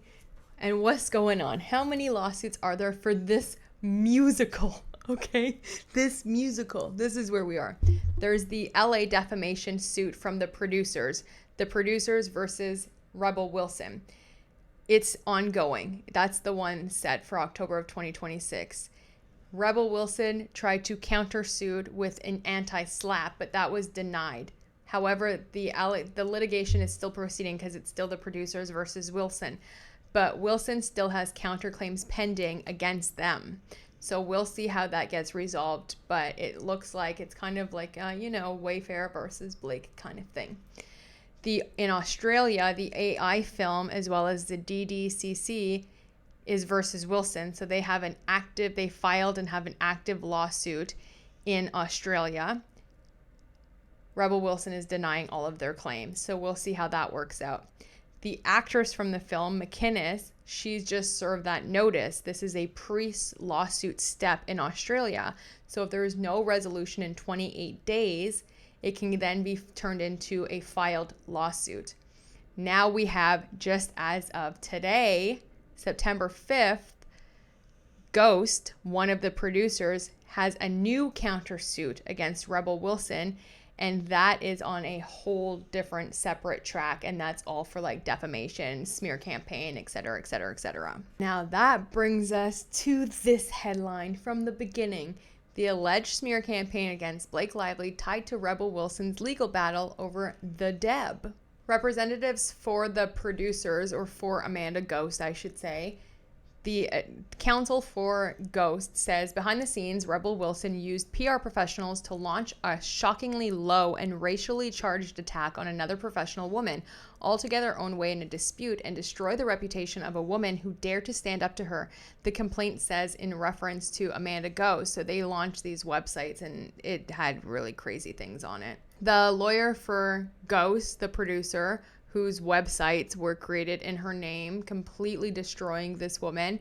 and what's going on? How many lawsuits are there for this musical? Okay, this musical. This is where we are. There's the LA defamation suit from the producers versus Rebel Wilson. It's ongoing. That's the one set for October of 2026. Rebel Wilson tried to countersued with an anti-slap, but that was denied. However, the litigation is still proceeding because it's still the producers versus Wilson. But Wilson still has counterclaims pending against them. So we'll see how that gets resolved. But it looks like it's kind of like, Wayfair versus Blake kind of thing. In Australia, the AI film as well as the DDCC is versus Wilson. So they filed and have an active lawsuit in Australia. Rebel Wilson is denying all of their claims. So we'll see how that works out. The actress from the film, McInnes, she's just served that notice. This is a pre-lawsuit step in Australia. So if there is no resolution in 28 days, it can then be turned into a filed lawsuit. Now we have, just as of today, September 5th, Ghost, one of the producers, has a new countersuit against Rebel Wilson, and that is on a whole different separate track, and that's all for like defamation, smear campaign, etc., etc., etc. Now that brings us to this headline from the beginning. The alleged smear campaign against Blake Lively tied to Rebel Wilson's legal battle over The Deb. Representatives for the producers, or for Amanda Ghost, I should say, the counsel for Ghost says, behind the scenes, Rebel Wilson used PR professionals to launch a shockingly low and racially charged attack on another professional woman, all to get their own way in a dispute and destroy the reputation of a woman who dared to stand up to her, the complaint says in reference to Amanda Ghost. So they launched these websites and it had really crazy things on it. The lawyer for Ghost, the producer, whose websites were created in her name, completely destroying this woman.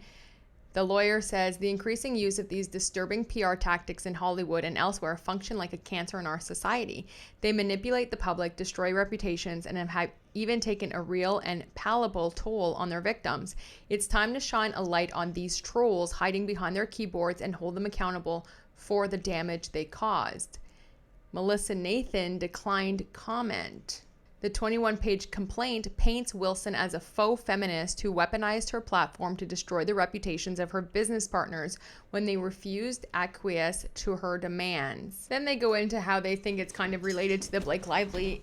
The lawyer says the increasing use of these disturbing PR tactics in Hollywood and elsewhere function like a cancer in our society. They manipulate the public, destroy reputations, and have even taken a real and palpable toll on their victims. It's time to shine a light on these trolls hiding behind their keyboards and hold them accountable for the damage they caused. Melissa Nathan declined comment. The 21-page complaint paints Wilson as a faux feminist who weaponized her platform to destroy the reputations of her business partners when they refused acquiesce to her demands. Then they go into how they think it's kind of related to the Blake Lively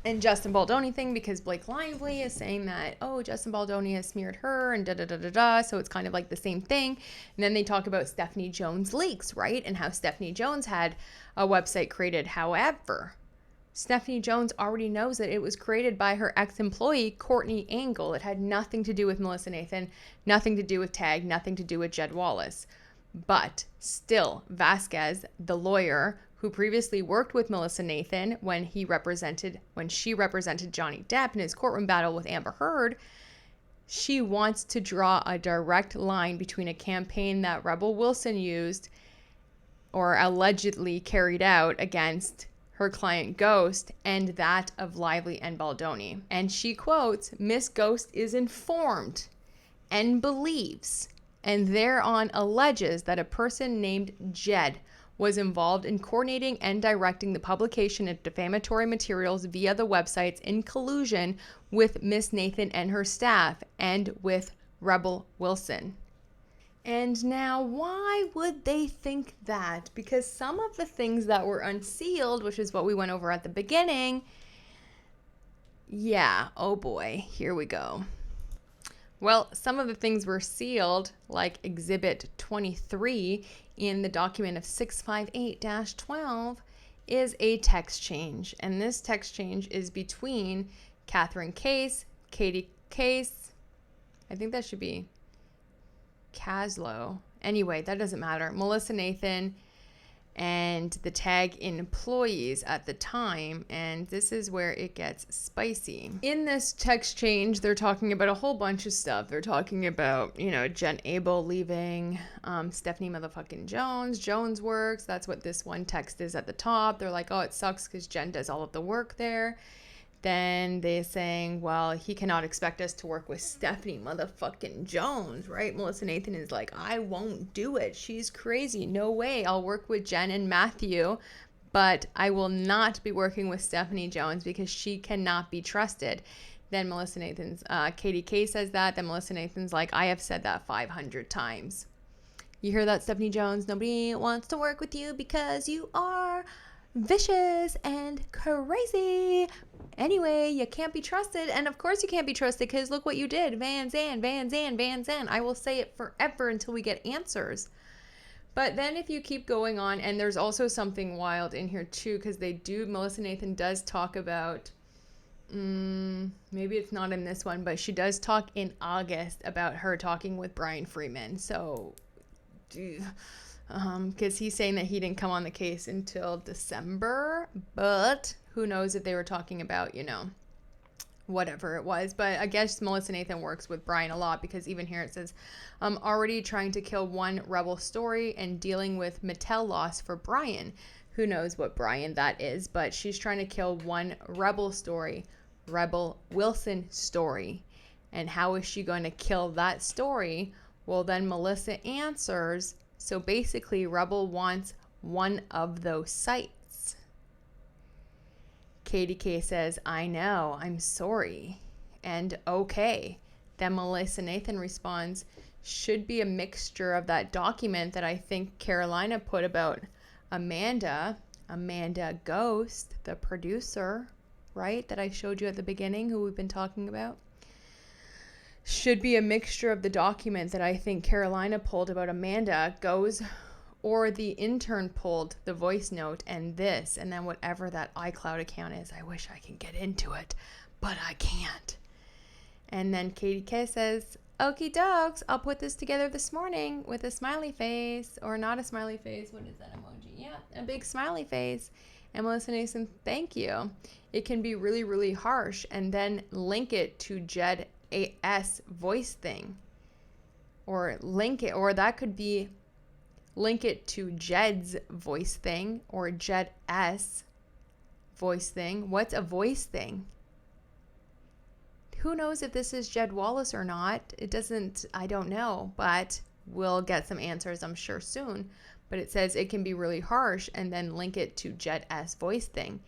and Justin Baldoni thing, because Blake Lively is saying that, oh, Justin Baldoni has smeared her and da-da-da-da-da, so it's kind of like the same thing. And then they talk about Stephanie Jones leaks, right? And how Stephanie Jones had a website created. However, Stephanie Jones already knows that it was created by her ex-employee, Courtney Angle. It had nothing to do with Melissa Nathan, nothing to do with Tag, nothing to do with Jed Wallace. But still, Vasquez, the lawyer who previously worked with Melissa Nathan when she represented Johnny Depp in his courtroom battle with Amber Heard, she wants to draw a direct line between a campaign that Rebel Wilson used or allegedly carried out against her client Ghost and that of Lively and Baldoni. And she quotes, Miss Ghost is informed and believes and thereon alleges that a person named Jed was involved in coordinating and directing the publication of defamatory materials via the websites in collusion with Miss Nathan and her staff and with Rebel Wilson. And now, why would they think that? Because some of the things that were unsealed, which is what we went over at the beginning, yeah, oh boy, here we go. Well, some of the things were sealed, like Exhibit 23 in the document of 658-12, is a text change. And this text change is between Catherine Case, Katie Case, I think that should be Caslow. Anyway, that doesn't matter. Melissa Nathan and the Tag employees at the time, and this is where it gets spicy. In this text change, they're talking about a whole bunch of stuff. They're talking about, Jen Abel leaving, Stephanie motherfucking Jones works. That's what this one text is at the top. They're like, oh, it sucks because Jen does all of the work there. Then they're saying, well, he cannot expect us to work with Stephanie motherfucking Jones, right? Melissa Nathan is like, I won't do it. She's crazy. No way. I'll work with Jen and Matthew, but I will not be working with Stephanie Jones because she cannot be trusted. Then Melissa Nathan's, Katie K says that. Then Melissa Nathan's like, I have said that 500 times. You hear that, Stephanie Jones? Nobody wants to work with you because you are vicious and crazy. Anyway, you can't be trusted. And of course you can't be trusted because look what you did. Van Zandt. I will say it forever until we get answers. But then if you keep going on, and there's also something wild in here too, because Melissa Nathan does talk about, maybe it's not in this one, but she does talk in August about her talking with Brian Freeman. So, because he's saying that he didn't come on the case until December, but who knows if they were talking about, whatever it was. But I guess Melissa Nathan works with Brian a lot, because even here it says, already trying to kill one Rebel story and dealing with Mattel loss for Brian. Who knows what Brian that is, but she's trying to kill one Rebel story, Rebel Wilson story. And how is she going to kill that story Well, then Melissa answers, so basically Rebel wants one of those sites. Katie K says, I know, I'm sorry. And okay. Then Melissa Nathan responds, should be a mixture of that document that I think Carolina put about Amanda Ghost, the producer, right? That I showed you at the beginning, who we've been talking about. Should be a mixture of the document that I think Carolina pulled about Amanda Ghost, or the intern pulled the voice note and this, and then whatever that iCloud account is. I wish I could get into it, but I can't. And then Katie K says, okie dokes, I'll put this together this morning with a smiley face, or not a smiley face. What is that emoji? Yeah, a big smiley face. And Melissa Nason, thank you. It can be really, really harsh. And then link it to Jed AS voice thing. Or link it, or that could be link it to Jed's voice thing, or Jed S voice thing. What's a voice thing? Who knows if this is Jed Wallace or not? I don't know, but we'll get some answers, I'm sure, soon. But it says it can be really harsh, and then link it to Jed S voice thing.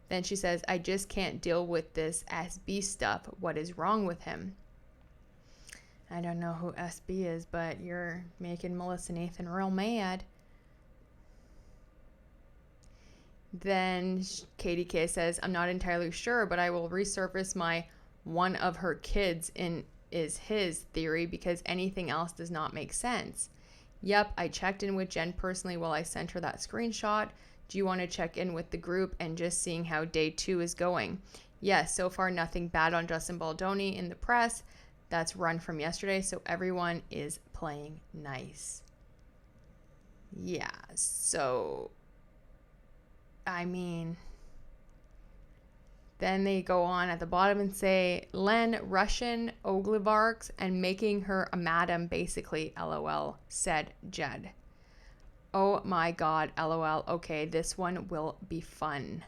Then she says, I just can't deal with this SB stuff. What is wrong with him? I don't know who SB is, but you're making Melissa Nathan real mad. Then Katie K says, I'm not entirely sure, but I will resurface my one of her kids is his theory because anything else does not make sense. Yep, I checked in with Jen personally while I sent her that screenshot. Do you want to check in with the group and just seeing how day 2 is going? Yes, so far nothing bad on Justin Baldoni in the press. That's run from yesterday, so everyone is playing nice. Yeah, so, I mean, then they go on at the bottom and say, Len, Russian oligarchs and making her a madam, basically, LOL, said Jed. Oh my God, LOL. Okay, this one will be fun.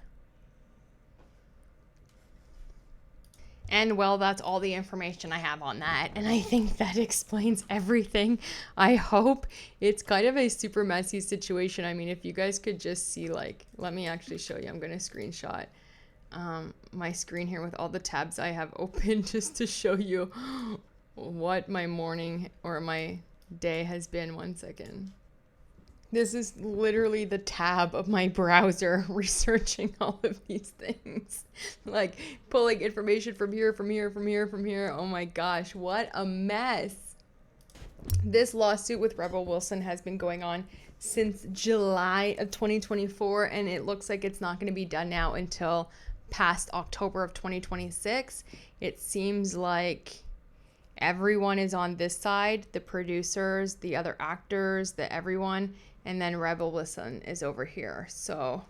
And well, that's all the information I have on that. And I think that explains everything. I hope. It's kind of a super messy situation. I mean, if you guys could just see, like, let me actually show you. I'm going to screenshot my screen here with all the tabs I have open just to show you what my morning or my day has been. 1 second. This is literally the tab of my browser researching all of these things. Like pulling information from here, from here, from here, from here. Oh my gosh, what a mess. This lawsuit with Rebel Wilson has been going on since July of 2024, and it looks like it's not going to be done now until past October of 2026. It seems like everyone is on this side, the producers, the other actors, the everyone, and then Rebel Wilson is over here. So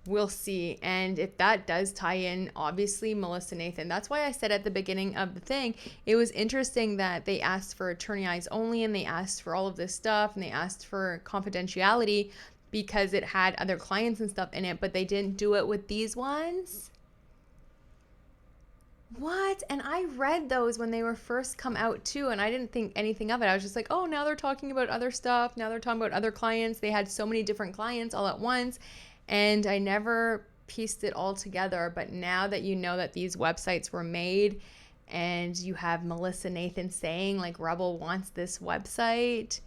we'll see. And if that does tie in, obviously, Melissa Nathan. That's why I said at the beginning of the thing, it was interesting that they asked for attorney eyes only, and they asked for all of this stuff, and they asked for confidentiality because it had other clients and stuff in it, but they didn't do it with these ones. What? And I read those when they were first come out too, and I didn't think anything of it. I was just like, oh, now they're talking about other stuff. Now they're talking about other clients. They had so many different clients all at once, and I never pieced it all together. But now that you know that these websites were made, and you have Melissa Nathan saying, like, Rebel wants this website,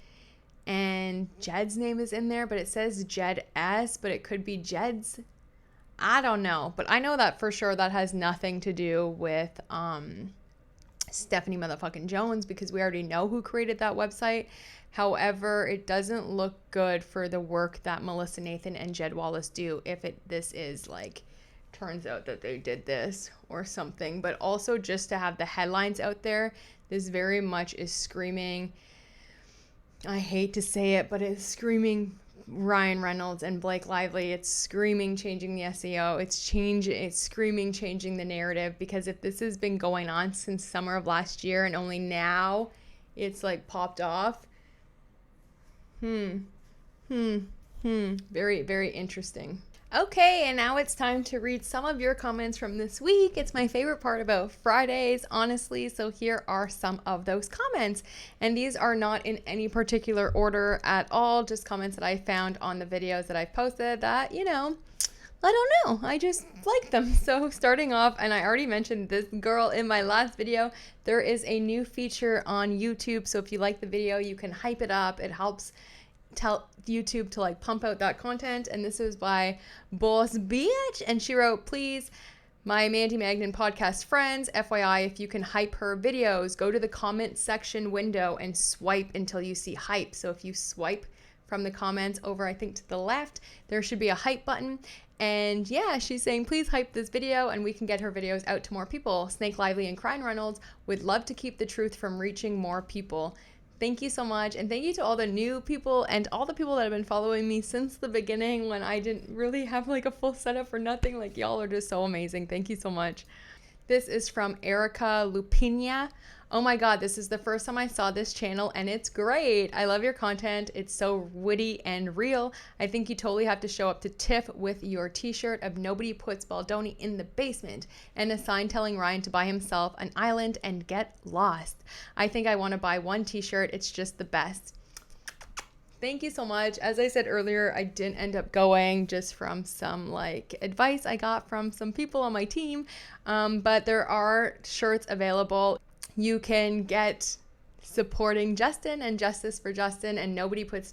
and Jed's name is in there, but it says Jed S, but it could be Jed's. I don't know, but I know that for sure that has nothing to do with Stephanie motherfucking Jones, because we already know who created that website. However, it doesn't look good for the work that Melissa Nathan and Jed Wallace do if this is like turns out that they did this or something. But also just to have the headlines out there, this very much is screaming, I hate to say it, but it's screaming Ryan Reynolds and Blake Lively. It's screaming changing the SEO. It's screaming changing the narrative, because if this has been going on since summer of last year and only now it's like popped off. Very, very interesting. Okay, and now it's time to read some of your comments from this week. It's my favorite part about Fridays, honestly. So here are some of those comments. And these are not in any particular order at all, just comments that I found on the videos that I've posted that, I don't know. I just like them. So starting off, and I already mentioned this girl in my last video, there is a new feature on YouTube. So if you like the video, you can hype it up. It helps tell YouTube to like pump out that content. And this is by Boss Bitch, and she wrote, please, my Mandy Magnan podcast friends, FYI, if you can hype her videos, go to the comment section window and swipe until you see hype. So if you swipe from the comments over, I think to the left, there should be a hype button. And yeah, she's saying, please hype this video and we can get her videos out to more people. Snake Lively and Crying Reynolds would love to keep the truth from reaching more people. Thank you so much. And thank you to all the new people and all the people that have been following me since the beginning when I didn't really have like a full setup or nothing. Like, y'all are just so amazing. Thank you so much. This is from Erica Lupina. Oh my God, this is the first time I saw this channel and it's great. I love your content. It's so witty and real. I think you totally have to show up to TIFF with your t-shirt of Nobody Puts Baldoni in the Basement and a sign telling Ryan to buy himself an island and get lost. I think I want to buy one t-shirt. It's just the best. Thank you so much. As I said earlier, I didn't end up going just from some like advice I got from some people on my team, but there are shirts available. You can get supporting Justin and Justice for Justin and No One Puts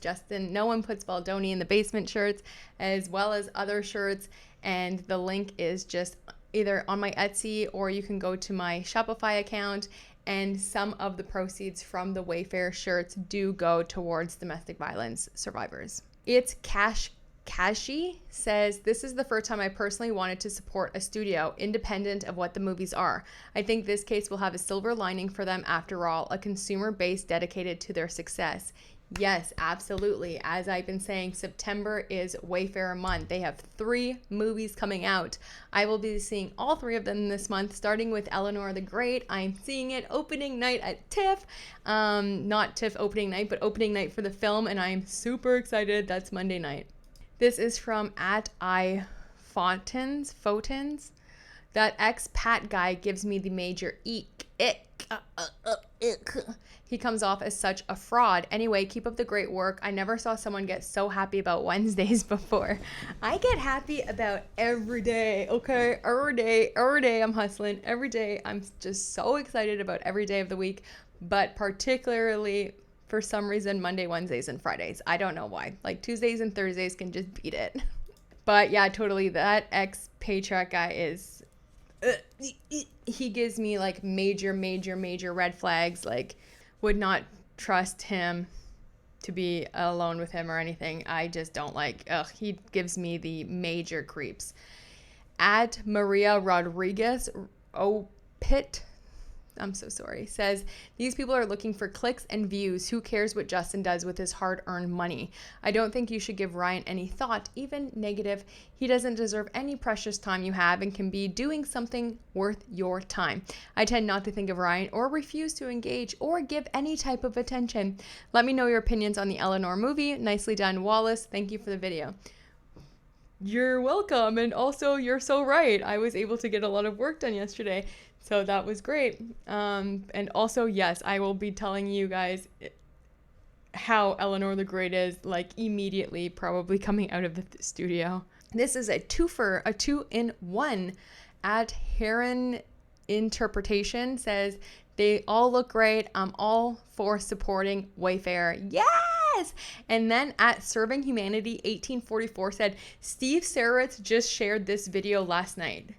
Baldoni in the Basement shirts, as well as other shirts. And the link is just either on my Etsy or you can go to my Shopify account. And some of the proceeds from the Wayfair shirts do go towards domestic violence survivors. It's Kashi says, this is the first time I personally wanted to support a studio, independent of what the movies are. I think this case will have a silver lining for them after all, a consumer base dedicated to their success. Yes, absolutely. As I've been saying, September is Wayfair month. They have 3 movies coming out. I will be seeing all 3 of them this month, starting with Eleanor the Great. I'm seeing it opening night at TIFF. Not TIFF opening night, but opening night for the film, and I'm super excited. That's Monday night. This is from @Photons. That expat guy gives me the major eek. He comes off as such a fraud. Anyway, keep up the great work. I never saw someone get so happy about Wednesdays before. I get happy about every day, okay? Every day I'm hustling. Every day I'm just so excited about every day of the week, but particularly for some reason, Monday, Wednesdays, and Fridays. I don't know why. Like Tuesdays and Thursdays can just beat it. But yeah, totally. That ex-paycheck guy is, he gives me like major red flags. Like, would not trust him to be alone with him or anything. I just don't like, he gives me the major creeps. @Maria Rodriguez, I'm so sorry, says, these people are looking for clicks and views. Who cares what Justin does with his hard-earned money? I don't think you should give Ryan any thought, even negative. He doesn't deserve any precious time you have and can be doing something worth your time. I tend not to think of Ryan or refuse to engage or give any type of attention. Let me know your opinions on the Eleanor movie. Nicely done, Wallace. Thank you for the video. You're welcome. And also, you're so right. I was able to get a lot of work done yesterday. So that was great. And also, yes, I will be telling you guys how Eleanor the Great is, like, immediately probably coming out of the studio. This is a twofer, a 2-in-1. @Heron Interpretation says, they all look great. I'm all for supporting Wayfair. Yes! And then @Serving Humanity 1844 said, Steve Saritz just shared this video last night.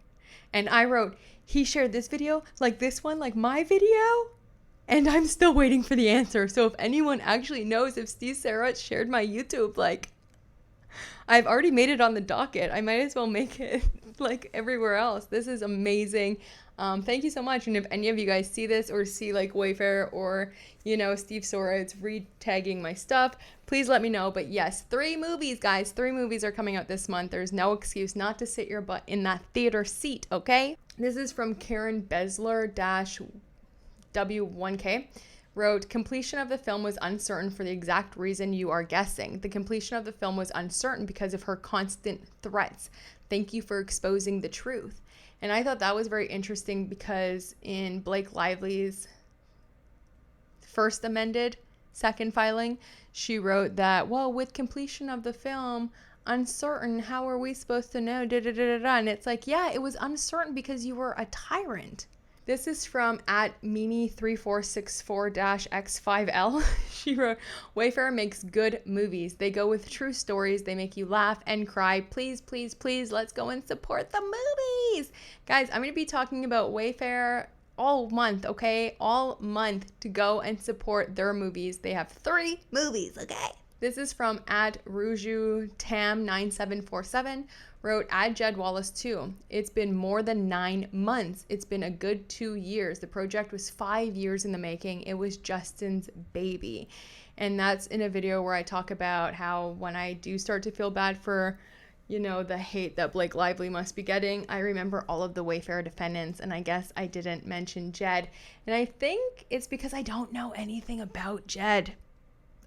And I wrote, he shared this video, like this one, like my video? And I'm still waiting for the answer. So if anyone actually knows if Steve Saritz shared my YouTube, like, I've already made it on the docket. I might as well make it like everywhere else. This is amazing. Thank you so much. And if any of you guys see this or see like Wayfair or, Steve Saritz re-tagging my stuff, please let me know. But yes, 3 movies, guys. 3 movies are coming out this month. There's no excuse not to sit your butt in that theater seat, okay? This is from Karen Besler-W1K. wrote, completion of the film was uncertain for the exact reason you are guessing. The completion of the film was uncertain because of her constant threats. Thank you for exposing the truth. And I thought that was very interesting because in Blake Lively's first amended second filing, she wrote that, well, with completion of the film uncertain, how are we supposed to know? And it's like, yeah, it was uncertain because you were a tyrant. This is from at Mimi3464-X5L. She wrote, Wayfarer makes good movies. They go with true stories. They make you laugh and cry. Please, please, please, let's go and support the movies. Guys, I'm going to be talking about Wayfarer all month, okay? All month to go and support their movies. They have 3 movies, okay? This is from at RujuTam9747. Wrote, add Jed Wallace too. It's been more than 9 months. It's been a good 2 years. The project was 5 years in the making. It was Justin's baby. And that's in a video where I talk about how when I do start to feel bad for, you know, the hate that Blake Lively must be getting, I remember all of the Wayfarer defendants, and I guess I didn't mention Jed. And I think it's because I don't know anything about Jed.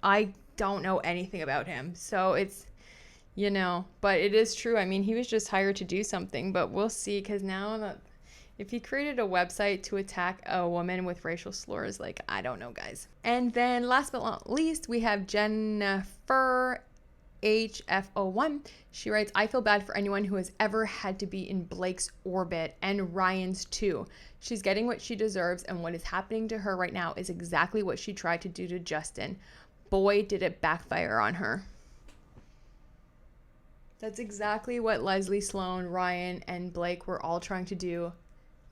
I don't know anything about him. So it's, you know, but it is true. I mean, he was just hired to do something, but we'll see, because now that if he created a website to attack a woman with racial slurs, like, I don't know, guys. And then last but not least, we have Jennifer HFO1. She writes, I feel bad for anyone who has ever had to be in Blake's orbit, and Ryan's too. She's getting what she deserves, and what is happening to her right now is exactly what she tried to do to Justin. Boy, did it backfire on her. That's exactly what Leslie Sloan, Ryan, and Blake were all trying to do,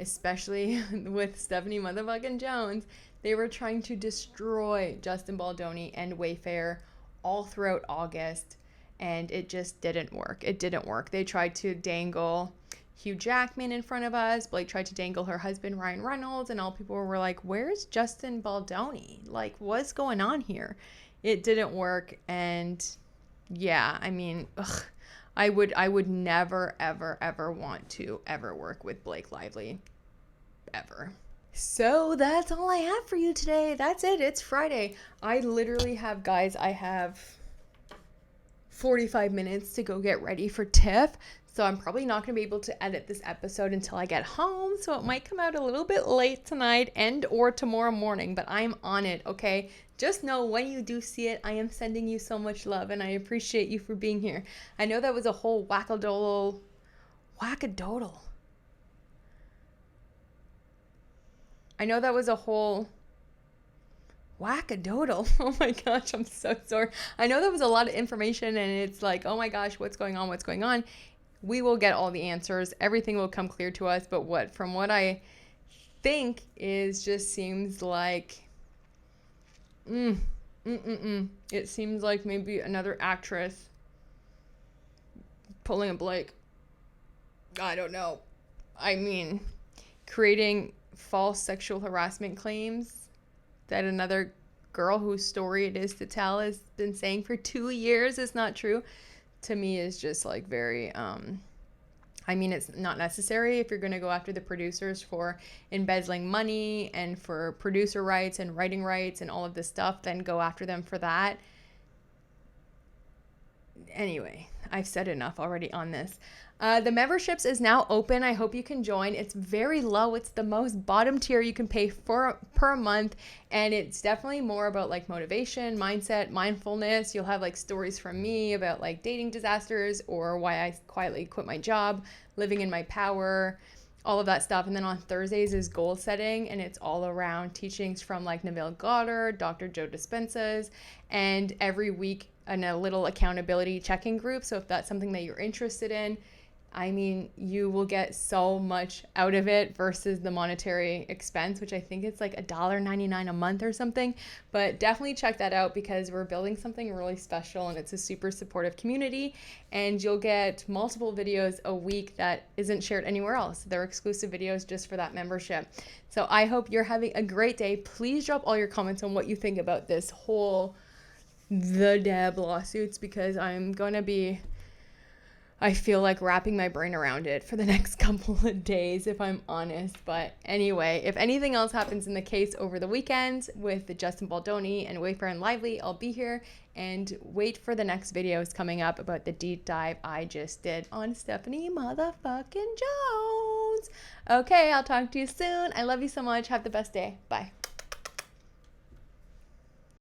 especially with Stephanie motherfucking Jones. They were trying to destroy Justin Baldoni and Wayfarer all throughout August, and it just didn't work. It didn't work. They tried to dangle Hugh Jackman in front of us. Blake tried to dangle her husband, Ryan Reynolds, and all people were like, where's Justin Baldoni? Like, what's going on here? It didn't work, and yeah, I mean, ugh. I would never, ever, ever want to ever work with Blake Lively. Ever. So that's all I have for you today. That's it. It's Friday. I literally have, guys, I have 45 minutes to go get ready for TIFF. So I'm probably not going to be able to edit this episode until I get home. So it might come out a little bit late tonight and or tomorrow morning, but I'm on it, okay? Just know when you do see it, I am sending you so much love, and I appreciate you for being here. I know that was a whole wackadoodle. I know that was a whole wackadoodle. Oh my gosh, I'm so sorry. I know that was a lot of information, and it's like, oh my gosh, what's going on? What's going on? We will get all the answers. Everything will come clear to us. But from what I think is just seems like, it seems like maybe another actress pulling a Blake. I don't know. I mean, creating false sexual harassment claims that another girl whose story it is to tell has been saying for 2 years is not true, to me is just like very, I mean, it's not necessary. If you're going to go after the producers for embezzling money and for producer rights and writing rights and all of this stuff, then go after them for that. Anyway, I've said enough already on this. The memberships is now open. I hope you can join. It's very low. It's the most bottom tier you can pay for per month. And it's definitely more about like motivation, mindset, mindfulness. You'll have like stories from me about like dating disasters or why I quietly quit my job, living in my power, all of that stuff. And then on Thursdays is goal setting, and it's all around teachings from like Neville Goddard, Dr. Joe Dispenza's, and every week in a little accountability check-in group. So if that's something that you're interested in, I mean, you will get so much out of it versus the monetary expense, which I think it's like $1.99 a month or something. But definitely check that out because we're building something really special, and it's a super supportive community. And you'll get multiple videos a week that isn't shared anywhere else. They're exclusive videos just for that membership. So I hope you're having a great day. Please drop all your comments on what you think about this whole The Deb lawsuits, because I'm going to be I feel like wrapping my brain around it for the next couple of days, if I'm honest. But anyway, if anything else happens in the case over the weekend with Justin Baldoni and Wayfair and Lively, I'll be here, and wait for the next videos coming up about the deep dive I just did on Stephanie motherfucking Jones. Okay, I'll talk to you soon. I love you so much. Have the best day. Bye.